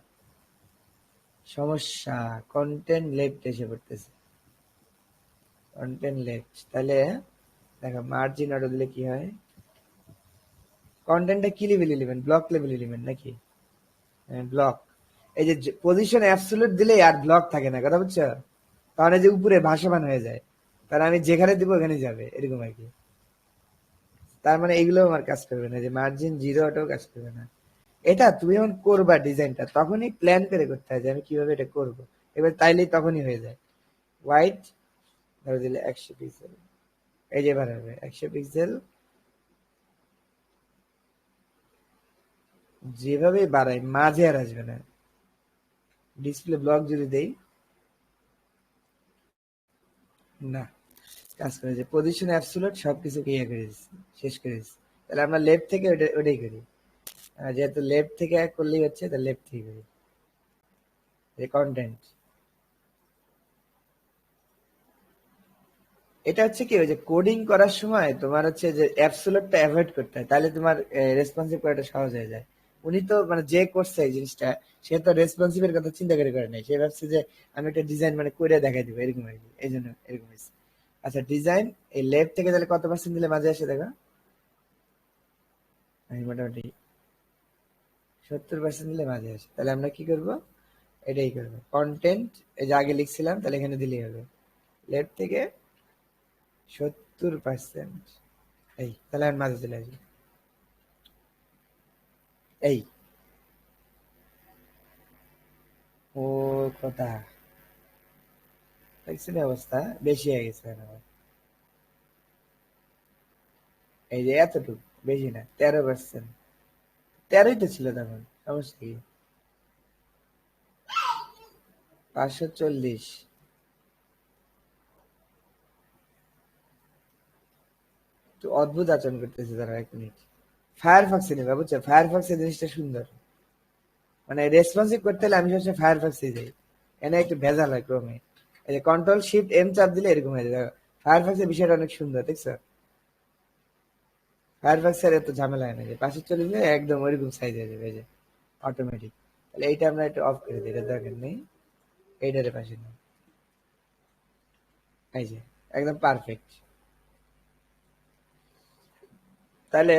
সমস্যা, কন্টেন্ট লেফট এসে পড়তেছে, কন্টেন্ট লেফট। তাহলে দেখো মার্জিন অটো দিলে কি হয়, কন্টেন্টটা কি level element, block level element নাকি ব্লক? এই যে পজিশন অ্যাবসলিউট দিলে আর ব্লক থাকে না, কথা বুঝছো? তাহলে যে উপরে ভাসমান হয়ে যায়, তাহলে আমি যেখানে দিব ওখানে যাবে, এরকম আর কি। তার মানে এগুলো আমার কাজ করবে না, যে মার্জিন জিরো অটো কাজ করবে না। এটা তুমি যখন করবা ডিজাইনটা তখনই প্ল্যান করে করতে হয় যে আমি কিভাবে এটা করব, এবার তাইলেই তখনই হয়ে যায়। হোয়াইট ধরে দিলে 100 পিক্সেল, এই যে এবার হবে 100 পিক্সেল। যেভাবে বাড়াই মাঝে আর আসবে না। ডিসপ্লে ব্লক যদি দেই, না কাজ করে, যে পজিশন অ্যাবসলিউট সবকিছুকে ইয়ে করে দিচ্ছি, শেষ করে দিচ্ছি। তাহলে আমরা লেফট থেকে ওটাই করি, যেহেতু লেফট থেকে করলেই হচ্ছে, তাহলে লেফট থেকে করি। কন্টেন্ট, এটা হচ্ছে কি, ওই যে কোডিং করার সময় তোমার হচ্ছে যে অ্যাবসোলিউটটা অ্যাভয়েড করতে হয়, তাহলে তোমার রেসপন্সিভ করাটা সহজ হয়ে যায়। উনি তো মানে যে করছে এই জিনিসটা, সে তো রেসপন্সিভের কথা চিন্তা করে নাই, সে ভাবছে যে আমি একটা ডিজাইন মানে করে দেখাই দিব এরকম আর কি, এই জন্য এরকম হয়েছে। আচ্ছা ডিজাইন এই লেফট থেকে তাহলে কত পার্সেন্ট দিলে মাঝে আসে দেখো, আমি মোটামুটি 70% দিলে মাঝে আসে। তাহলে আমরা কি করব, এটাই করবো কন্টেন্ট, এই যে আগে লিখছিলাম, তাহলে এখানে দিলেই হবে লেফট থেকে 70%। এই তাহলে আমি মাঝে চলে আসবো, এই ও কথা, দেখছেন অবস্থা বেশি হয়ে গেছে এখন আমার। এই যে এতটুকু, বেশি না, 13%, 13ই তো ছিল তখন, সমস্যা কি? 540, তো অদ্ভুত আচরণ করতেছে তারা, 1 মিনিট। ফায়ারফক্সে নেবে বুঝছো, ফায়ারফক্সের জিনিসটা সুন্দর, মানে রেসপন্সিভ করতে হলে আমি সবসময় ফায়ারফক্সে যাই, এনে একটু ভেজাল হয় ক্রমে। এই যে কন্ট্রোল শিফট এম চাপ দিলে এরকম হয়ে যায়। ফায়ারফক্সের বিষয়টা অনেক সুন্দর, দেখছো? ফায়ারফক্সের এত ঝামেলা হয় না, যে পাশে চলে গেলে একদম ওইরকম সাইজ হয়ে যাবে, এই যে অটোমেটিক। তাহলে এইটা আমরা একটু অফ করে দিই, এটা দরকার নেই, এইটারে পাশে নেই, এই যে একদম পারফেক্ট। তাহলে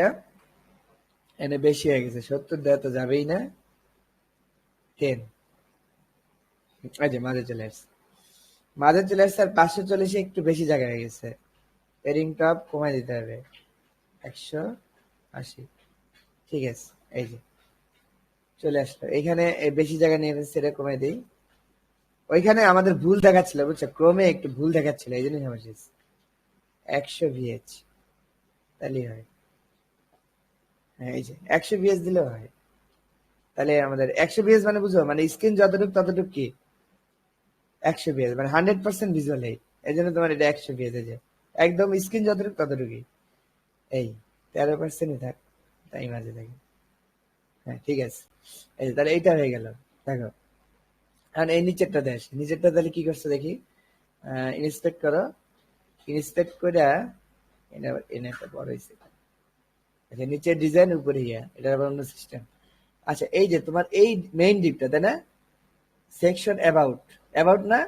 এনে বেশি হয়ে গেছে, 70 দেওয়া তো যাবেই না, 10, এই যে মাঝে চলে আসছে, মাঝে চলে আসছে। আর 540 একটু বেশি জায়গা হয়ে গেছে, পেরিং টপ কমাই দিতে হবে 180, ঠিক আছে। এই যে চলে আসলো, এখানে এই বেশি জায়গা নিয়ে ফেলছে, এটা কমাই দিই। ওইখানে আমাদের ভুল দেখাচ্ছিল বুঝছো, ক্রমে একটু ভুল দেখাচ্ছিল, এই জন্যই সমস্যা হয়েছে। 100 VH, তাহলেই হয়। হ্যাঁ এই যে 100 VH দিলেও হয়। তাহলে আমাদের 100 VH মানে বুঝো, মানে স্ক্রিন যতটুকু ততটুকু কি 100 VH, মানে 100% ভিজুয়াল এই, এই জন্য তোমার এটা 100 VH, এই যে একদম স্ক্রিন যতটুকু ততটুকুই, এই 13%ই থাক, তাই মাঝে থাকে। হ্যাঁ ঠিক আছে, এই যে তাহলে এইটা হয়ে গেল। দেখো এখন এই নিচেরটা দেশ, নিচেরটা তাহলে কি করছে দেখি, ইন্সপেক্ট করো, ইন্সপেক্ট করে এনে আবার এনে একটা বড় হয়েছে। আচ্ছা নিচের ডিজাইন উপরে ইয়া, এটা আবার অন্য সিস্টেম। আচ্ছা এই যে তোমার এই মেইন দিকটা তাই না, সেকশন অ্যাবাউট, অ্যাবাউট না,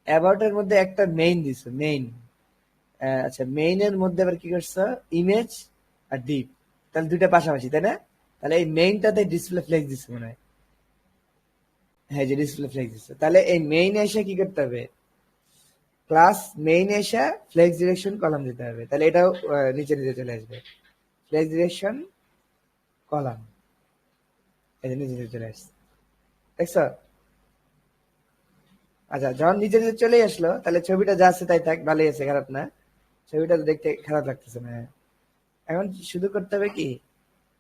অ্যাবাউট এর মধ্যে একটা মেইন দিছো, মেইন। আচ্ছা মেইন এর মধ্যে আবার কি করছো, ইমেজ আর ডিপ, তাহলে দুইটা পাশাপাশি তাই না। তাহলে এই মেইনটাতে ডিসপ্লে ফ্লেক্স দিচ্ছে মনে হয়, হ্যাঁ যে ডিসপ্লে ফ্লেক্স দিচ্ছে। তাহলে এই মেইন এসে কি করতে হবে, ক্লাস মেইন এসে ফ্লেক্স ডিরেকশন কলাম দিতে হবে, তাহলে এটাও নিচে নিচে চলে আসবে, ফ্লেক্স ডিরেকশন কলাম, এই যে নিচে নিচে চলে আসছে, দেখছো? আচ্ছা যখন নিচে নিচে চলে আসলো, তাহলে ছবিটা যা আছে তাই থাক, ভালোই আছে, খারাপ না, ছবিটা তো দেখতে খারাপ লাগতেছে না। এখন শুধু করতে হবে কি,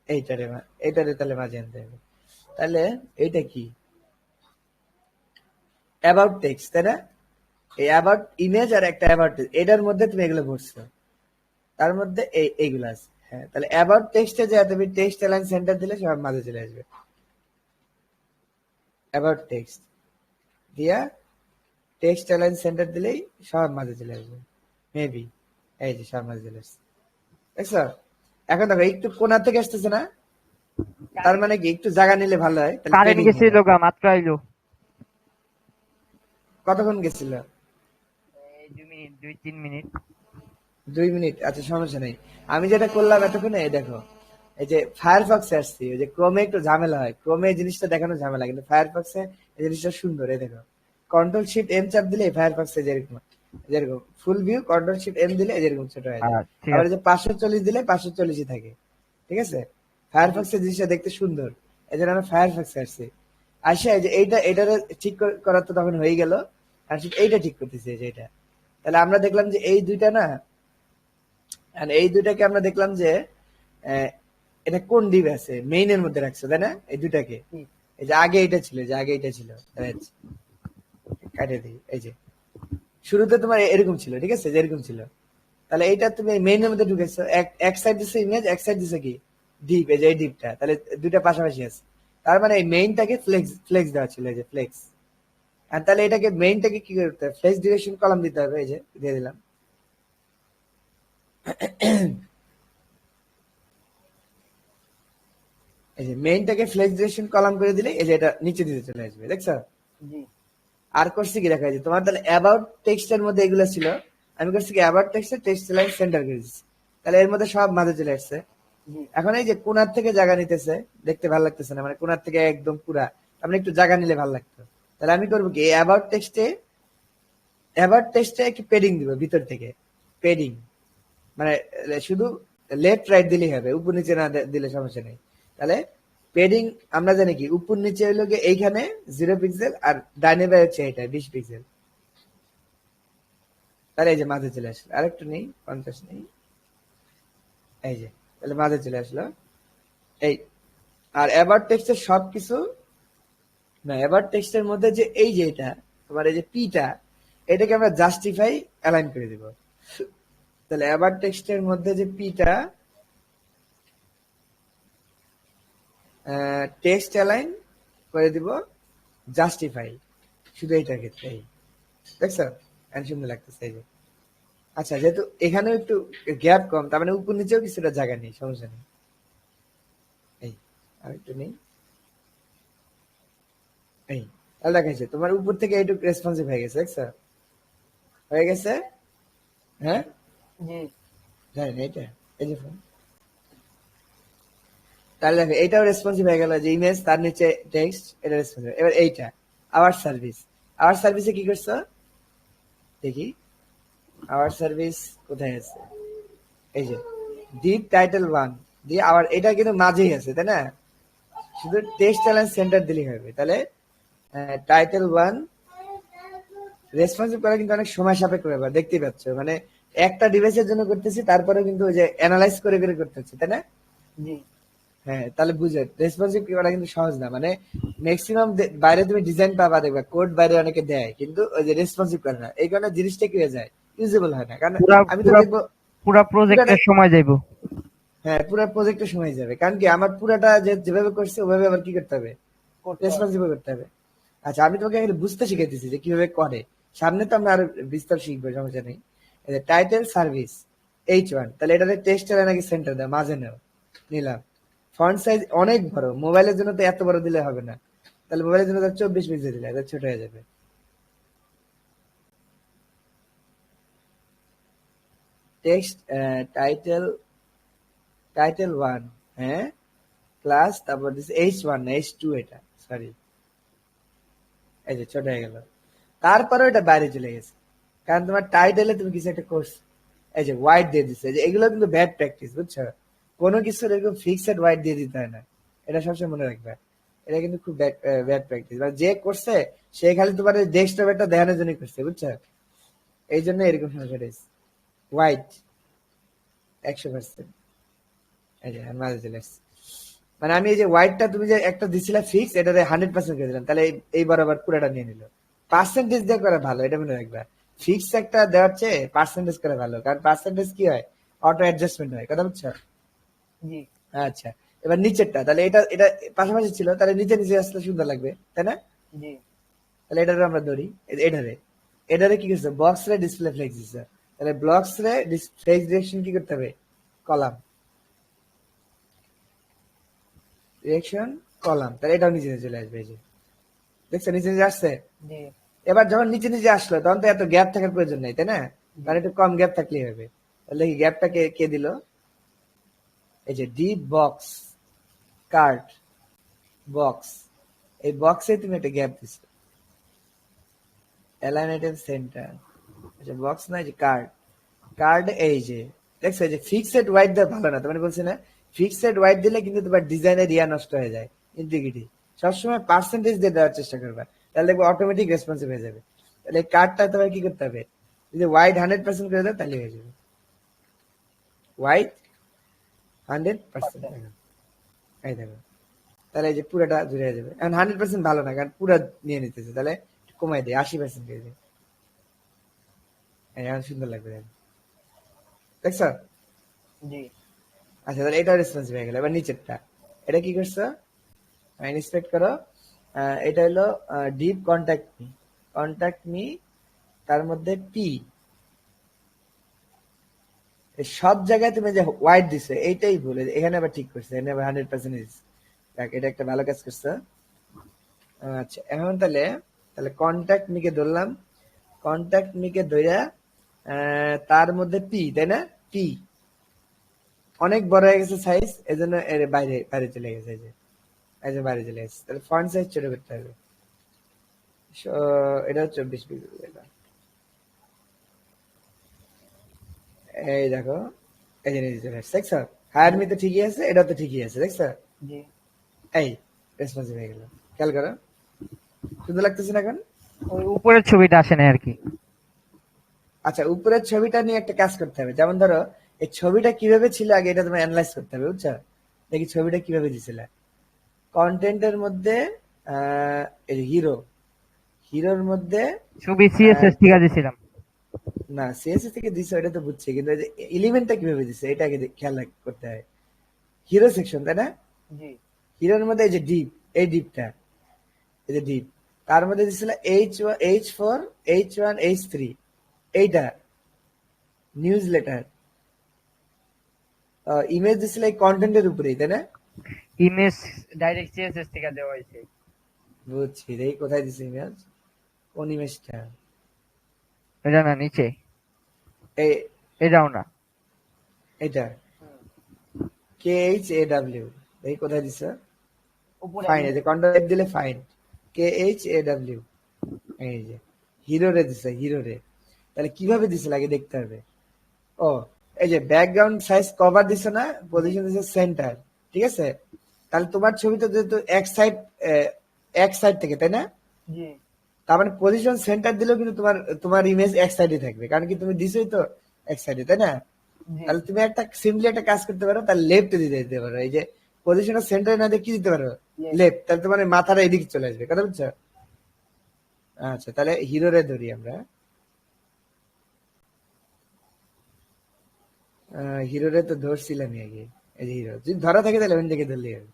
এইটারে তাহলে মাঝে আনতে হবে। তাহলে এইটা কি, অ্যাবাউট টেক্সট তাই না, এই অ্যাবাউট ইমেজ আর একটা অ্যাবাউট, এটার মধ্যে তুমি এগুলো ভরছো, তার মধ্যে এইগুলো আছে। হ্যাঁ তাহলে অ্যাবাউট টেক্সটে যা তুমি টেক্সট অ্যালাইন সেন্টার দিলে সব মাঝে চলে আসবে, অ্যাবাউট টেক্সট দিয়া টেক্সট অ্যালাইন সেন্টার দিলেই সব মাঝে চলে আসবে, মেবি। এই যে সব মাঝে চলে আসছে, দেখছো? এখন দেখো একটু কোনা থেকে আসতেছে না, তার মানে কি একটু জায়গা নিলে ভালো হয়, তাহলে কারেন্ট ট্রেনিং গেছিল হবে। গা, মাত্র আইলো। কতক্ষণ গেছিল? এই 2 মিনিট, 2-3 মিনিট। 2 মিনিট, আচ্ছা সমস্যা নেই। আমি যেটা করলাম এতক্ষণে, এই দেখো এই যে ফায়ারফক্সে আসছি, ওই যে ক্রোমে একটু ঝামেলা হয়, ক্রোমে এই জিনিসটা দেখানো ঝামেলা, কিন্তু ফায়ারফক্সে এই জিনিসটা সুন্দর। এই দেখো কন্ট্রোল শিফট এম চাপ দিলে ফায়ারফক্সে যেরকম যেরকম full view, control shift m দিলে যেরকম ছোট হয়ে যায়। ঠিক আবার এই আছে। যে 540 দিলে 540ই থাকে, ঠিক আছে? ফায়ারফক্সের জিনিসটা দেখতে সুন্দর, এই জন্য আমরা ফায়ারফক্সে আসছি। আসে এই যে এটারে ঠিক করার তো তখন হয়ে গেল, আর ঠিক এইটা ঠিক করতেছি, এই যে এটা। তাহলে আমরা দেখলাম যে এই দুইটা না, আর এই দুইটাকে আমরা দেখলাম যে আহ, এটা কোন ডিপ আছে, মেইন এর মধ্যে রাখছো তাই না এই দুইটাকে। এই যে আগে এটা ছিল, যে আগে এটা ছিল, কাটে দিই, এই যে শুরুতে তোমার এরকম ছিল, ঠিক আছে, যে এরকম ছিল। তাহলে এইটা তুমি মেইন এর মধ্যে ঢুকেছো, এক সাইড দিছে ইমেজ, এক সাইড দিছে কি ডিপ, এই যে এই ডিপটা, তাহলে দুইটা পাশাপাশি আছে, তার মানে এই মেইনটাকে ফ্লেক্স ফ্লেক্স দেওয়া ছিল, এই যে ফ্লেক্স। আর তাহলে এটাকে মেইনটাকে কি করতে হবে, ফ্লেক্স ডিরেকশন কলাম দিতে হবে, এই যে দিয়ে দিলাম। এই যে মেইনটাকে ফ্লেক্স ডিরেকশন কলাম করে দিলে এই যে এটা নিচে দিতে চলে আসবে, দেখছো? জি আর করছি কি দেখা যায়, তোমার তাহলে অ্যাবাউট টেক্সটের মধ্যে এগুলো ছিল, আমি করছি কি অ্যাবাউট টেক্সটের টেক্সট লাইন সেন্টার করে দিচ্ছি, তাহলে এর মধ্যে সব মাঝে চলে আসছে। জি এখন এই যে কোনার থেকে জায়গা নিতেছে, দেখতে ভালো লাগতেছে না, মানে কোনার থেকে একদম পুরা, আমরা একটু জায়গা নিলে ভালো লাগতো। তাহলে আমি করবো কি, অ্যাবাউট টেক্সটে একটু পেডিং দিব ভিতর থেকে, পেডিং মানে শুধু লেফট রাইট দিলেই হবে, উপর নিচে না দিলে সমস্যা নেই। তাহলে পেডিং আমরা জানি কি, উপর নিচে হইলো গিয়ে এইখানে 0 পিক্সেল, আর ডাইনে বাই হচ্ছে এটা 20 পিক্সেল। তাহলে এই যে মাঝে চলে আসলো, আরেকটু নেই 50 নেই, এই যে তাহলে মাঝে চলে আসলো এই। আর অ্যাবাউট টেক্সটের সবকিছু না, অ্যাবাউট টেক্সটের মধ্যে যে এই যে এটা তোমার এই যে পিটা, এটাকে আমরা জাস্টিফাই অ্যালাইন করে দিব। তাহলে অ্যাবাউট টেক্সটের মধ্যে যে পিটা, টেক্সট অ্যালাইন করে দিব জাস্টিফাই, শুধু এইটার ক্ষেত্রে এই, দেখছো সুন্দর লাগতেছে এই যে। আচ্ছা, যেহেতু এখানেও একটু গ্যাপ কম, তার মানে উপর নিচেও কিছুটা জায়গা নেই, সমস্যা নেই। এই আর একটু নেই, এই তাহলে দেখাইছে তোমার উপর থেকে এইটুকু রেসপন্সিভ হয়ে গেছে, দেখছো হয়ে গেছে। হ্যাঁ জি জানি না এটা, এই যে phone। তাহলে দেখো এইটাও রেসপন্সিভ হয়ে গেল, যে ইমেজ তার নিচে টেক্সট, এটা রেসপন্সিভ। এবার এইটা আওয়ার সার্ভিস, আওয়ার সার্ভিসে কি করছো দেখি, আওয়ার সার্ভিস কোথায় আছে, এই যে ডিপ টাইটেল 1 দিয়ে আবার, এটা কিন্তু মাঝেই আছে তাই না, শুধু টেক্সট অ্যালাইন সেন্টার দিলেই হবে। তাহলে টাইটেল 1 রেসপন্সিভ করা কিন্তু অনেক সময় সাপেক্ষ ব্যাপার, দেখতেই পাচ্ছ, মানে একটা ডিভাইসের জন্য করতেছি, তারপরে কিন্তু ওই যে অ্যানালাইজ করে করে করতে হচ্ছে, তাই না? জি হ্যাঁ, তাহলে বুঝে রেসপন্সিভ করা কিন্তু সহজ না, মানে ম্যাক্সিমাম বাইরে তুমি ডিজাইন পাবা, দেখবা কোড বাইরে অনেকে দেয়, কিন্তু ওই যে রেসপন্সিভ করে না, এই কারণে জিনিসটা কি হয়ে যায়, ইউজেবল হয় না। কারণ পুরা আমি তো পুরা দেখবো পুরা পুরাটা, প্রজেক্টের সময় যাইবো। হ্যাঁ পুরো প্রজেক্টের সময় যাবে, কারণ কি আমার পুরাটা যেভাবে করছে ওভাবে আবার কি করতে হবে, করতে হবে। রেসপন্সিভ করতে হবে। আচ্ছা, আমি তোমাকে এখানে বুঝতে শিখাইতেছি যে কিভাবে করে, সামনে তো আমরা আরো বিস্তার শিখবো, সমস্যা নেই। টাইটেল সার্ভিস H1, তাহলে এটাতে টেক্সট নাকি সেন্টার দেয়, মাঝে নেও, নিলাম। ফন্ট সাইজ অনেক বড়, মোবাইলের জন্য তো এত বড় দিলে হবে না, তাহলে মোবাইলের জন্য 24 পিক্সেল দিলে এটা ছোট হয়ে যাবে। টেক্সট টাইটেল, টাইটেল 1, হ্যাঁ ক্লাস, তারপর দিস H1 না H2, এটা সরি, এই যে ছোট হয়ে গেল। তারপরে এটা বাইরে চলে গেছে, কারণ তোমার টাইটেলে তুমি কিছু একটা কোর্স, এই যে হোয়াইট দিয়ে দিচ্ছে, যে এগুলো কিন্তু ব্যাড প্র্যাকটিস, বুঝছো? কোনো কিছু এরকম ফিক্সড হোয়াইট দিয়ে দিতে হয় না, এটা সবসময় মনে রাখবে, এটা কিন্তু খুব ব্যাড প্র্যাকটিস। মানে যে করছে সে খালি তোমার ডেস্কটপ একটা দেখানোর জন্য করছে, বুঝছো? এই জন্য এরকম সমস্যা হয়েছে। হোয়াইট 100%, এই যে আমি মাঝে চলে আসছে, মানে আমি এই যে হোয়াইটটা তুমি যে একটা দিছিলা ফিক্স, এটাতে 100% করে দিলাম, তাহলে এই বরাবর পুরোটা নিয়ে নিল। পার্সেন্টেজ দিয়ে করা ভালো, এটা মনে রাখবা, ফিক্স একটা দেওয়ার চেয়ে পার্সেন্টেজ করা ভালো, কারণ পার্সেন্টেজ কি হয়, অটো অ্যাডজাস্টমেন্ট হয়, কথা বুঝছো? জি আচ্ছা, এবার নিচেরটা, তাহলে এটা এটা পাশাপাশি ছিল, তাহলে নিচে নিচে আসলে সুন্দর লাগবে, তাই না? জি তাহলে এটারে আমরা ধরি, এটারে এটারে কি করছে, বক্স রে ডিসপ্লে ফ্লেক্স দিচ্ছে, তাহলে ব্লকস রে ফ্লেক্স ডিরেকশন কি করতে হবে, কলাম ডিরেকশন কলাম, তাহলে এটাও নিচে নিচে চলে আসবে, এই যে দেখছো নিচে নিচে আসছে। জি এবার যখন নিচে নিচে আসলো তখন তো এত গ্যাপ থাকার প্রয়োজন নেই, তাই না? তাহলে একটু কম গ্যাপ থাকলেই হবে। তাহলে এই গ্যাপটা কে কে দিল, এই যে ডিপ বক্স কার্ড বক্স, এই বক্সে তুমি একটা গ্যাপ দিছো, অ্যালাইন আইটেম সেন্টার, আচ্ছা বক্স না, এই যে কার্ড, কার্ড এই যে দেখছো, এই যে ফিক্সড হোয়াইট দেওয়া ভালো না, তোমার বলছি না, ফিক্সড হোয়াইট দিলে কিন্তু তোমার ডিজাইনের ইয়া নষ্ট হয়ে যায়, ইন্টিগ্রিটি। সবসময় পার্সেন্টেজ দিয়ে দেওয়ার চেষ্টা করবা, তাহলে দেখবো অটোমেটিক রেসপন্সিভ হয়ে যাবে। তাহলে কার্ডটা তোমার কি করতে হবে, যদি হোয়াইট 100% করে দাও তাহলে হয়ে যাবে, হোয়াইট 100%, এই দেখো, তাহলে এই যে পুরোটা জুড়ে হয়ে যাবে। এখন 100% ভালো না, কারণ পুরো নিয়ে নিতেছে, তাহলে কমাই দেয় 80% করে দেয়, এখন সুন্দর লাগবে, দেখছো? জি আচ্ছা তাহলে এটা রেসপন্সিভ হয়ে গেল। এবার নিচেরটা, এটা কি করছো, ইন্সপেক্ট করো। এটা হলো deep contact me, contact me, তার মধ্যে পি, সব জায়গায় তুমি যে হোয়াইট দিছো এইটাই ভুল, এখানে আবার ঠিক করছে, এখানে আবার 100% দেখ, এটা একটা ভালো কাজ করছো। আচ্ছা এখন তাহলে, তাহলে কন্ট্যাক্ট মিকে ধরলাম, কন্ট্যাক্ট মিকে ধইরা তার মধ্যে পি, তাই না, পি অনেক বড় হয়ে গেছে সাইজ, এজন্য এর বাইরে বাইরে চলে গেছে, এই যে বাইরে চলে গেছে, তাহলে ফন্ট সাইজ ছোট করতে হবে। এটা 24 পিক্সেল, এটা এই দেখো, এই যে নিচে চলে আসছে, দেখছো হায়ার মি তো ঠিকই আছে, এটা তো ঠিকই আছে, দেখছো জি। এই রেসপন্সিভ হয়ে গেল, খেয়াল করো, সুন্দর লাগতেছে না এখন? ওই উপরের ছবিটা আসে না আর কি। আচ্ছা উপরের ছবিটা নিয়ে একটা কাজ করতে হবে, যেমন ধরো এই ছবিটা কিভাবে ছিল আগে, এটা তোমার অ্যানালাইজ করতে হবে, বুঝছো, দেখি ছবিটা কিভাবে দিছিল। কন্টেন্টের মধ্যে এই হিরো, হিরোর মধ্যে ছবি আহ, সিএসএস ঠিক আছে ছিলাম। না সিএসএস থেকে দিছে ওটা তো বুঝছি, কিন্তু এলিমেন্টটা কিভাবে দিছে এটা আগে খেয়াল করতে হয়। হিরো সেকশন, তাই না, জি। হিরোর মধ্যে এই যে ডিপ, এই ডিপটা, এই যে ডিপ, তার মধ্যে দিছিল H4 H1 H3, এইটা নিউজ লেটার, ইমেজ দিছিল এই কন্টেন্টের উপরেই, তাই না, ইমেজ ডাইরেক্ট সিএসএস থেকে দেওয়া হয়েছে। বুঝছি, এই কোথায় দিছে ইমেজ, কোন ইমেজটা, এটা না নিচে, এই এটাও না। এটা KHAW, এই কোথায় দিছে, উপরে ফাইন, এই যে কন্ট্রোল দিলে ফাইন, KHAW, এই যে হিরো রে দিছে, হিরো রে, তাহলে কিভাবে দিছে আগে দেখতে হবে। ও এই যে ব্যাকগ্রাউন্ড সাইজ কভার দিছে না, পজিশন দিছে সেন্টার, ঠিক আছে, তাহলে তোমার ছবিটা যেহেতু এক সাইড থেকে, তাই না, জি। তার মানে পজিশন সেন্টার দিলেও কিন্তু তোমার তোমার ইমেজ এক সাইডে থাকবে, কারণ কি তুমি দিছোই তো এক সাইডে, তাই না, জি। তাহলে তুমি একটা সিম্পলি একটা কাজ করতে পারো, তার লেফট দিতে পারো, এই যে পজিশনের সেন্টারে না দিয়ে কি দিতে পারো, Left. লেফট, তাহলে তোমার এই মাথাটা এদিকে চলে আসবে, কথা বুঝছো। আচ্ছা তাহলে হিরোরে ধরি আমরা, হিরোরে তো ধরছিলামই আগে, এই যে হিরো যদি ধরা থাকে তাহলে ওখান থেকে ধরলেই হবে।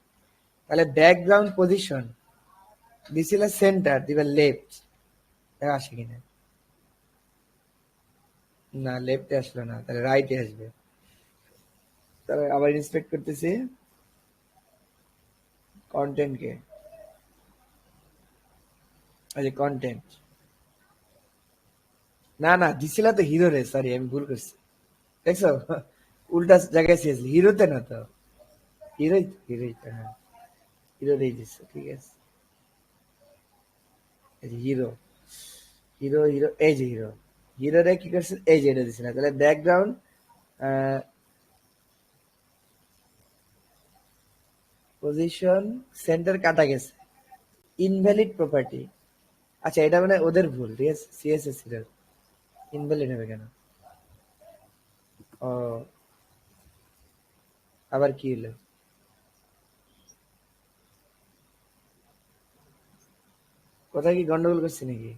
তাহলে ব্যাকগ্রাউন্ড পজিশন দিছিল সেন্টার, দিবা লেফট, আসে কিনা, না লেফটে আসলো না, তাহলে রাইটে আসবে, তাহলে আবার ইন্সপেক্ট করতেছি কন্টেন্ট কে, এই যে কন্টেন্ট, না না দিছিল তো হিরো রে, সরি আমি ভুল করছি, দেখছো উল্টা জায়গায় চেয়েছিল, হিরোতে না তো, হিরোই হিরোই তো, হ্যাঁ হিরো রেই দিচ্ছে, ঠিক আছে, এই যে হিরো, হিরো হিরো, এই যে হিরো, হিরো রে কি করছে, এই যে এটা দিচ্ছে না, তাহলে ব্যাকগ্রাউন্ড পজিশন সেন্টার কাটা গেছে, ইনভ্যালিড প্রপার্টি, আচ্ছা এটা মানে ওদের ভুল, ঠিক আছে, সিএসএস এর ইনভ্যালিড হবে কেন, ও আবার কি হলো, কোথায় কি গন্ডগোল করছে নাকি,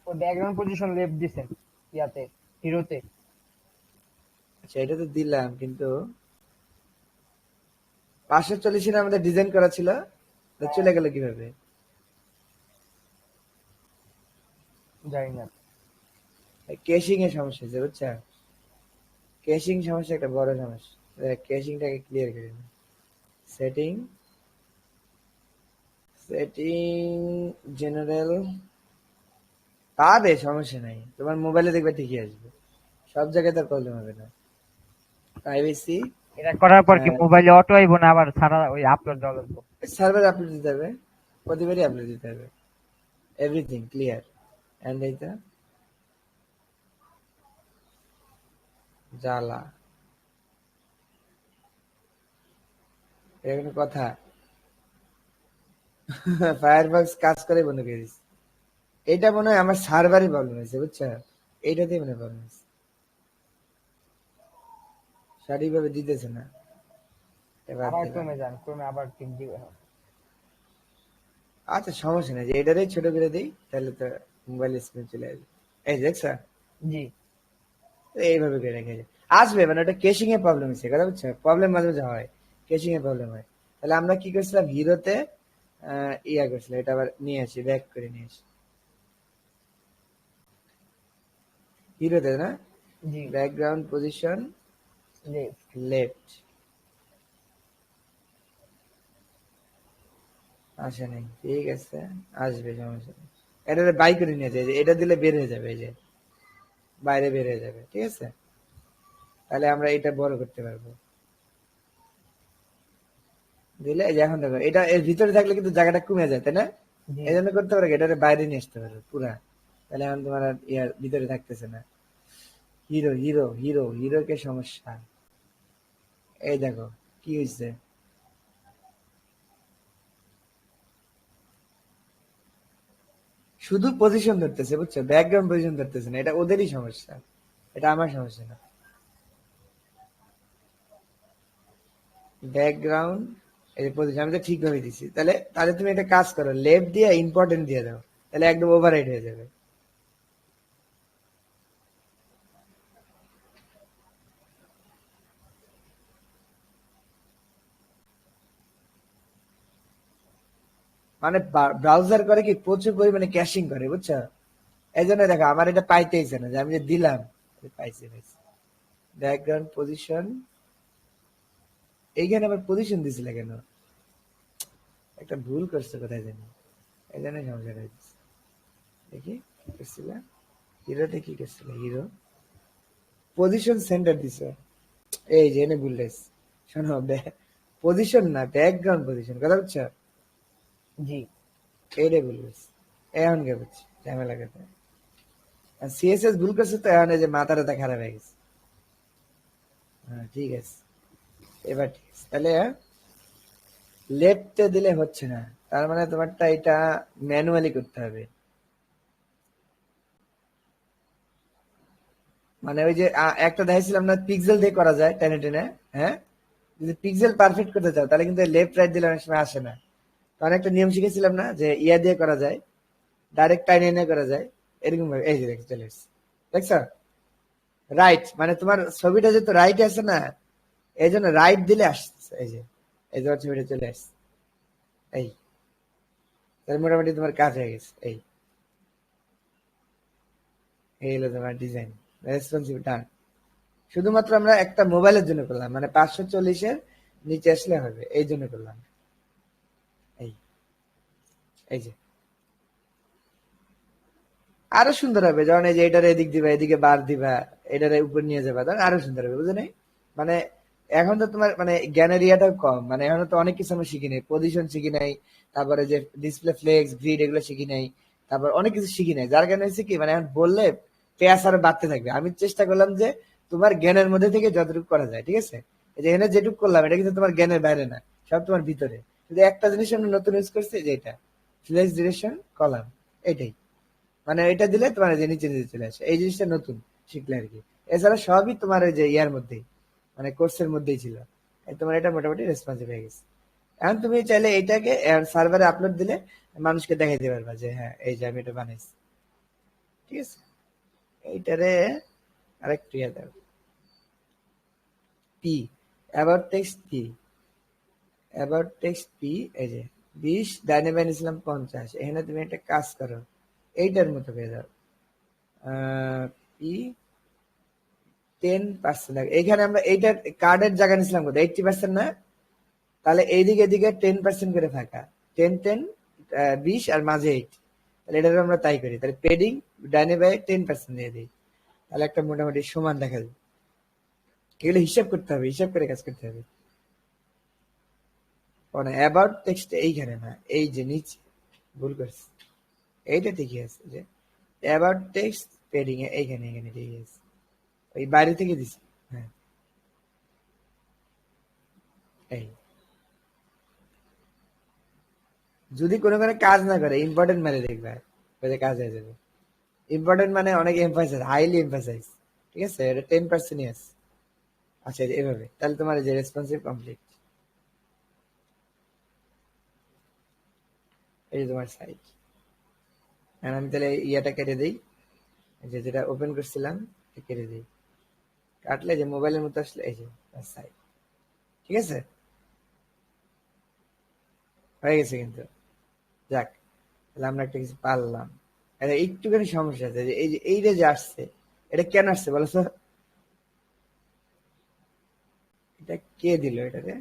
ও ব্যাকগ্রাউন্ড পজিশন লেফট দিছেন ইয়াতে, হিরোতে। আচ্ছা এটা তো দিলাম, কিন্তু 540 আমাদের ডিজাইন করা ছিল, তো চলে গেল কিভাবে, জানি না। কেশিং এর সমস্যা হচ্ছে, বুঝছা, কেশিং সমস্যা একটা বড় সমস্যা, কেশিংটাকে ক্লিয়ার করে নিই, সেটিং, সেটিং জেনারেল, পাবে সমস্যা নাই, তোমার মোবাইলে দেখবে ঠিকই আসবে, সব জায়গায় তার প্রবলেম হবে না, প্রাইভেসি, এটা করার পর কি মোবাইলে অটো আইবো না আবার সারা ওই আপলোড দেওয়া লাগবে? সার্ভার আপলোড দিতে হবে, প্রতিবারই আপলোড দিতে হবে, এভরিথিং ক্লিয়ার, এন্ড এইটা জ্বালা, এটা কোনো কথা, ফায়ারফক্স কাজ করে বন্ধ করে দিচ্ছে, এটা মনে হয় আমার সার্ভারই প্রবলেম হয়েছে, বুঝছো, এইটাতেই মনে প্রবলেম হয়েছে, সঠিকভাবে দিতেছে না, এবার আবার দিলাম, ক্রমে যান, ক্রমে আবার টিক দিবে। আচ্ছা সমস্যা নেই, যে এটারই ছোট করে দিই, তাহলে তো মোবাইল স্ক্রিন চলে আসবে, এই যে দেখছো, জি। তো এইভাবে করে রেখে যায় আসবে, মানে ওটা কেশিং এর প্রবলেম হচ্ছে, কথা বুঝছো, প্রবলেম মাঝে মাঝে হয়, কেশিং এর প্রবলেম হয়। তাহলে আমরা কি করছিলাম, হিরোতে ইয়া করছিলাম, এটা আবার নিয়ে আসি, ব্যাক করে নিয়ে আসি হিরোতে না, জি, ব্যাকগ্রাউন্ড পজিশন লেফট। লেফট, আসে নাই, ঠিক আছে, আসবে, সমস্যা নেই। এটা বাই করে নিয়ে যায়, এটা দিলে বের হয়ে যাবে, এই যে বাইরে বের হয়ে যাবে, ঠিক আছে। তাহলে আমরা এটা বড় করতে পারবো, দিলে এই যে এখন দেখো এটা এর ভিতরে থাকলে কিন্তু জায়গাটা কমে যায়, তাই না? জি, এই জন্য করতে পারো কি, এটারে বাইরে নিয়ে আসতে পারো পুরা, তাহলে এখন তোমার আর ইয়ার ভিতরে থাকতেছে না। হিরো হিরো হিরো হিরোকে সমস্যা, এই দেখো কি হয়েছে, শুধু পজিশন ধরতেছে, বুঝছো, ব্যাকগ্রাউন্ড পজিশন ধরতেছে না, এটা ওদেরই সমস্যা, এটা আমার সমস্যা না। ব্যাকগ্রাউন্ড এই যে পজিশন আমি তো ঠিকভাবে দিছি, তাহলে তাহলে তুমি একটা কাজ করো, লেফট দিয়ে ইম্পর্টেন্ট দিয়ে দাও, তাহলে একদম ওভাররাইড হয়ে যাবে। মানে ব্রাউজার করে কি প্রচুর পরিমাণে ক্যাশিং করে, বুঝছো, এই জন্য দেখো আমার এটা পাইতেইছে না, যে আমি যে দিলাম পাইছে পাইছে। ব্যাকগ্রাউন্ড পজিশন, এইখানে আবার পজিশন দিছিল কেন, একটা ভুল করছে কোথায় জানি, এই জন্য সমস্যা হয়েছে। দেখি কি করছিল, হিরোতে কি করছিল, হিরো পজিশন সেন্টার দিছে, এই যে এনে ভুল হয়েছে। শোনো, পজিশন না, ব্যাকগ্রাউন্ড পজিশন, কথা বুঝছো, জি, এইটাই ভুল হয়েছে, এখন কে বুঝছি ঝামেলা কথা। সিএসএস ভুল করছে তো, এখন এই যে মাথা টাথা খারাপ হয়ে গেছে। হ্যাঁ ঠিক আছে, এবার ঠিক আছে, তাহলে লেফটে দিলে হচ্ছে না, তার মানে তোমারটা এটা ম্যানুয়ালি করতে হবে। মানে ওই যে একটা দেখাইছিলাম না, পিক্সেল দিয়ে করা যায় টেনে টেনে, হ্যাঁ, যদি পিক্সেল পারফেক্ট করতে চাও তাহলে কিন্তু লেফট রাইট দিলে অনেক সময় আসে না। তখন একটা নিয়ম শিখেছিলাম না, যে ইয়া দিয়ে করা যায়, ডাইরেক্ট টাইনে এনে করা যায়, এরকম ভাবে, এই যে দেখো চলে এসছে, দেখছো, রাইট, মানে তোমার ছবিটা যেহেতু রাইট আছে না, এই জন্য রাইট দিলে আসছে, এই যে এই যে তোমার ছবিটা চলে আসছে, এই, তাহলে মোটামুটি তোমার কাজ হয়ে গেছে, এই হলো তোমার ডিজাইন, রেসপন্সিভ ডান। শুধুমাত্র আমরা একটা মোবাইলের জন্য করলাম, মানে 540-এর নিচে আসলে হবে, এই জন্য করলাম, এই এই যে আরো সুন্দর হবে, যখন এই যে এটার এদিক দিবা, এদিকে বার দিবা, এটার উপর নিয়ে যাবা, তখন আরো সুন্দর হবে, বুঝলে নাই? মানে এখন তো তোমার মানে জ্ঞানের ইয়াটাও কম, মানে এখন তো অনেক কিছু আমরা শিখি নাই, পজিশন শিখি নাই, তারপরে যে ডিসপ্লে ফ্লেক্স গ্রিড এগুলো শিখি নাই, তারপর অনেক কিছু শিখি নাই, যার কারণে হচ্ছে কি, মানে এখন বললে পেঁয়াজ আরো বাড়তে থাকবে। আমি চেষ্টা করলাম যে তোমার জ্ঞানের মধ্যে থেকে যতটুকু করা যায়, ঠিক আছে, এই যে এখানে যেটুকু করলাম এটা কিন্তু তোমার জ্ঞানের বাইরে না, সব তোমার ভিতরে। শুধু একটা জিনিস আমরা নতুন ইউজ করছি, যে এটা ফ্লেক্স ডিরেকশন কলাম, এটাই, মানে এটা দিলে তোমার এই যে নিচে নিচে চলে আসে, এই জিনিসটা নতুন শিখলে আর কি। এছাড়া সবই তোমার ওই যে ইয়ার মধ্যেই, মানে কোর্সের মধ্যেই ছিল, এই তোমার এটা মোটামুটি রেসপন্সিভ হয়ে গেছে। এখন তুমি চাইলে এটাকে সার্ভারে আপলোড দিলে মানুষকে দেখাইতে পারবা যে হ্যাঁ এই যে আমি এটা বানাইছি, ঠিক আছে। এইটারে আরেকটু ইয়ে দাও, P, about text P, about text P, এই যে 20, ডাইনে বাইনে ছিলাম 50, এখানে তুমি একটা কাজ করো, এইটার মতো পেয়ে যাও, পি 10% লাগে, এখানে আমরা এইটার কার্ডের জায়গা নিছিলাম কত, 80% না, তাহলে এইদিকে এদিকে 10% করে ফাঁকা, 10 10, 20 আর মাঝে 8, তাহলে এটা আমরা তাই করি, তাহলে পেডিং ডাইনে বাই 10% দিয়ে দিই, তাহলে একটা মোটামুটি সমান দেখা যায়। এগুলো হিসাব করতে হবে, হিসাব করে কাজ করতে হবে। মানে অ্যাবাউট টেক্সট এইখানে না, এই যে নিচে ভুল করছি, এইটা ঠিকই আছে, যে অ্যাবাউট টেক্সট পেডিং এ এইখানে, এখানে ঠিকই আছে, ওই বাইরে থেকে দিছি, হ্যাঁ এই, যদি কোনো কোনো কাজ না করে ইম্পর্টেন্ট মানে দেখবে, ওই যে কাজ হয়ে যাবে। ইম্পর্টেন্ট মানে অনেক এমফাসাইজ, হাইলি এমফাসাইজ, ঠিক আছে, এটা 10%-ই আছে। আচ্ছা এভাবে তাহলে তোমার এই যে রেসপন্সিভ কমপ্লিট, এই যে তোমার সাইট। আমি তাহলে ইয়াটা কেটে দিই, এই যে যেটা ওপেন করছিলাম এটা কেটে দিই, কাটলে যে মোবাইলের মতো আসলে এই যে সাইড, ঠিক আছে, হয়ে গেছে কিন্তু। যাক, তাহলে আমরা একটা কিছু পারলাম। এটা একটুখানি সমস্যা আছে, যে এই যে এইটা যে আসছে, এটা কেন আসছে বলো তো? এটা কে দিল এটাকে?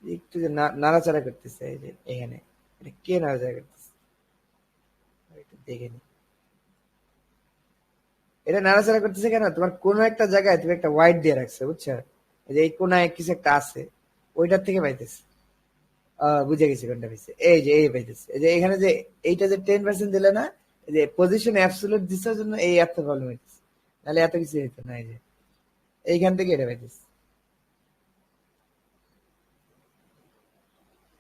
একটু যে নাড়াচাড়া করতেছে এই যে এখানে, এটা কে নাড়াচাড়া করতেছে? একটু দেখে নি, এটা নাড়াচাড়া করতেছে কেন? তোমার কোন একটা জায়গায় তুমি একটা হোয়াইট দিয়ে রাখছো, বুঝছো? এই যে এই কোনায় কিছু একটা আছে, ওইটার থেকে পাইতেছে। বুঝে গেছি কোনটা পাইছে, এই যে এই পাইতেছে, এই যে এখানে যে এইটা যে 10% দিলে না, এই যে পজিশন অ্যাবসলিউট দিচ্ছার জন্য এই এত প্রবলেম হইতেছে, নাহলে এত কিছু হইতো না। এই যে এইখান থেকে এটা পাইতেছে,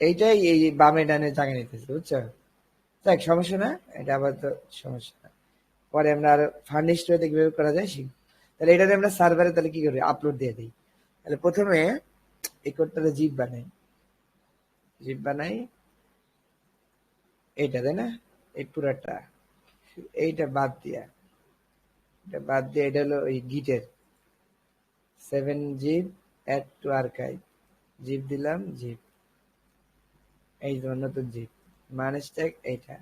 এইটাই এই বামে ডানে জায়গা নিতেছে, বুঝছো? দেখ সমস্যা না, এটা আবার তো সমস্যা না। পরে আমরা আর ফার্নিশড ওয়েতে কিভাবে করা যায় শিখব। তাহলে এটাতে আমরা সার্ভারে তাহলে কি করি, আপলোড দিয়ে দিই। তাহলে প্রথমে এই কোডটাতে জিপ বানাই, জিপ বানাই এইটা, তাই না? এই পুরাটা, এইটা বাদ দিয়া, এটা বাদ দিয়ে, এটা হলো ওই গিটের 7 zip add to archive, zip দিলাম, জিপ, এই যে নতুন জিপ ম্যানেজ ট্যাগ এইটা।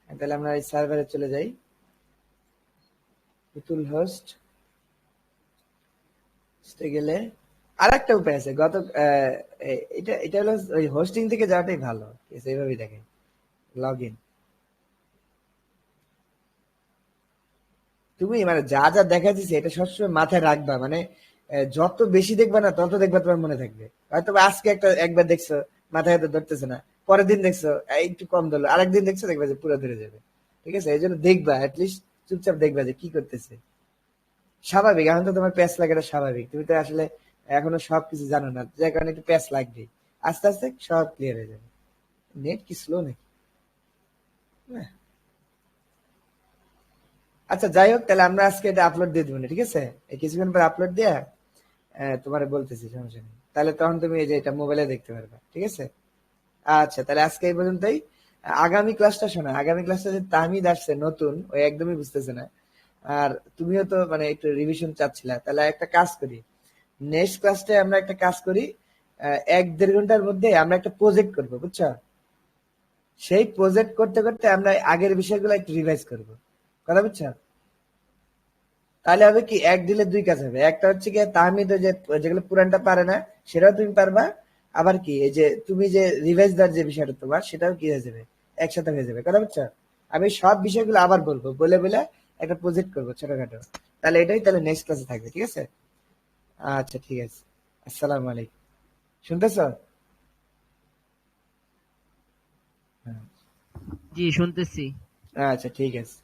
তাহলে আমরা এই সার্ভারে চলে যাই, পুতুল হোস্ট গেলে আর একটা উপায় আছে। এটা এটা হলো ওই হোস্টিং থেকে যাওয়াটাই ভালো, ঠিক আছে? এইভাবেই দেখে লগ ইন। তুমি মানে যা যা দেখা দিচ্ছে এটা সবসময় মাথায় রাখবা, মানে যত বেশি দেখবা না তত দেখবা তোমার মনে থাকবে। হয়তো বা আজকে একবার দেখছো, মাথায় হয়তো ধরতেছে না, পরের দিন দেখছো একটু কম ধরলো, আরেকদিন দেখছো দেখবা যে পুরো ধরে যাবে। ঠিক আছে, এই জন্য দেখবা, অ্যাটলিস্ট চুপচাপ দেখবা যে কি করতেছে। স্বাভাবিক, এখন তো তোমার প্যাচ লাগাটা স্বাভাবিক, তুমি তো আসলে এখনো সবকিছু জানো না, যার কারণে একটু প্যাচ লাগবে। আস্তে আস্তে সব ক্লিয়ার হয়ে যাবে। নেট কি স্লো নাকি? হ্যাঁ। আচ্ছা যাই হোক, তাহলে আমরা আজকে এটা আপলোড দিয়ে দেবো না, ঠিক আছে? এই কিছুক্ষণ পর আপলোড দিয়ে তোমার বলতেছি, সমস্যা নেই। তাহলে তখন তুমি এই যে এটা মোবাইলে দেখতে পারবে, ঠিক আছে? আচ্ছা, তাহলে আজকে এই পর্যন্তই। আগামী ক্লাসটা শোনো, আগামী ক্লাসটা যে তাহমিদ আসছে নতুন, ওই একদমই বুঝতেছে না। আর তুমিও তো মানে একটু রিভিশন চাচ্ছিলা, তাহলে একটা কাজ করি, নেক্সট ক্লাসটায় আমরা একটা কাজ করি, 1-1.5 ঘন্টার মধ্যে আমরা একটা প্রজেক্ট করবো, বুঝছো? সেই প্রজেক্ট করতে করতে আমরা আগের বিষয়গুলো একটু রিভাইজ করবো, কথা বুঝছো? তাহলে হবে কি, এক দিলে দুই কাজ হবে। একটা হচ্ছে কি, তাহমিদ ওই যে যেগুলো পুরানটা পারে না সেটাও তুমি পারবা, আবার কি এই যে তুমি যে রিভাইজ দেওয়ার যে বিষয়টা তোমার, সেটাও কি হয়ে যাবে, একসাথে হয়ে যাবে, কথা বুঝছো? আমি সব বিষয়গুলো আবার বলবো, বলে বলে একটা প্রজেক্ট করবো ছোটখাটো। তাহলে এটাই তাহলে নেক্সট ক্লাসে থাকবে, ঠিক আছে? আচ্ছা ঠিক আছে। আসসালামু আলাইকুম। শুনতেছো? হ্যাঁ। জি শুনতেছি। আচ্ছা ঠিক আছে।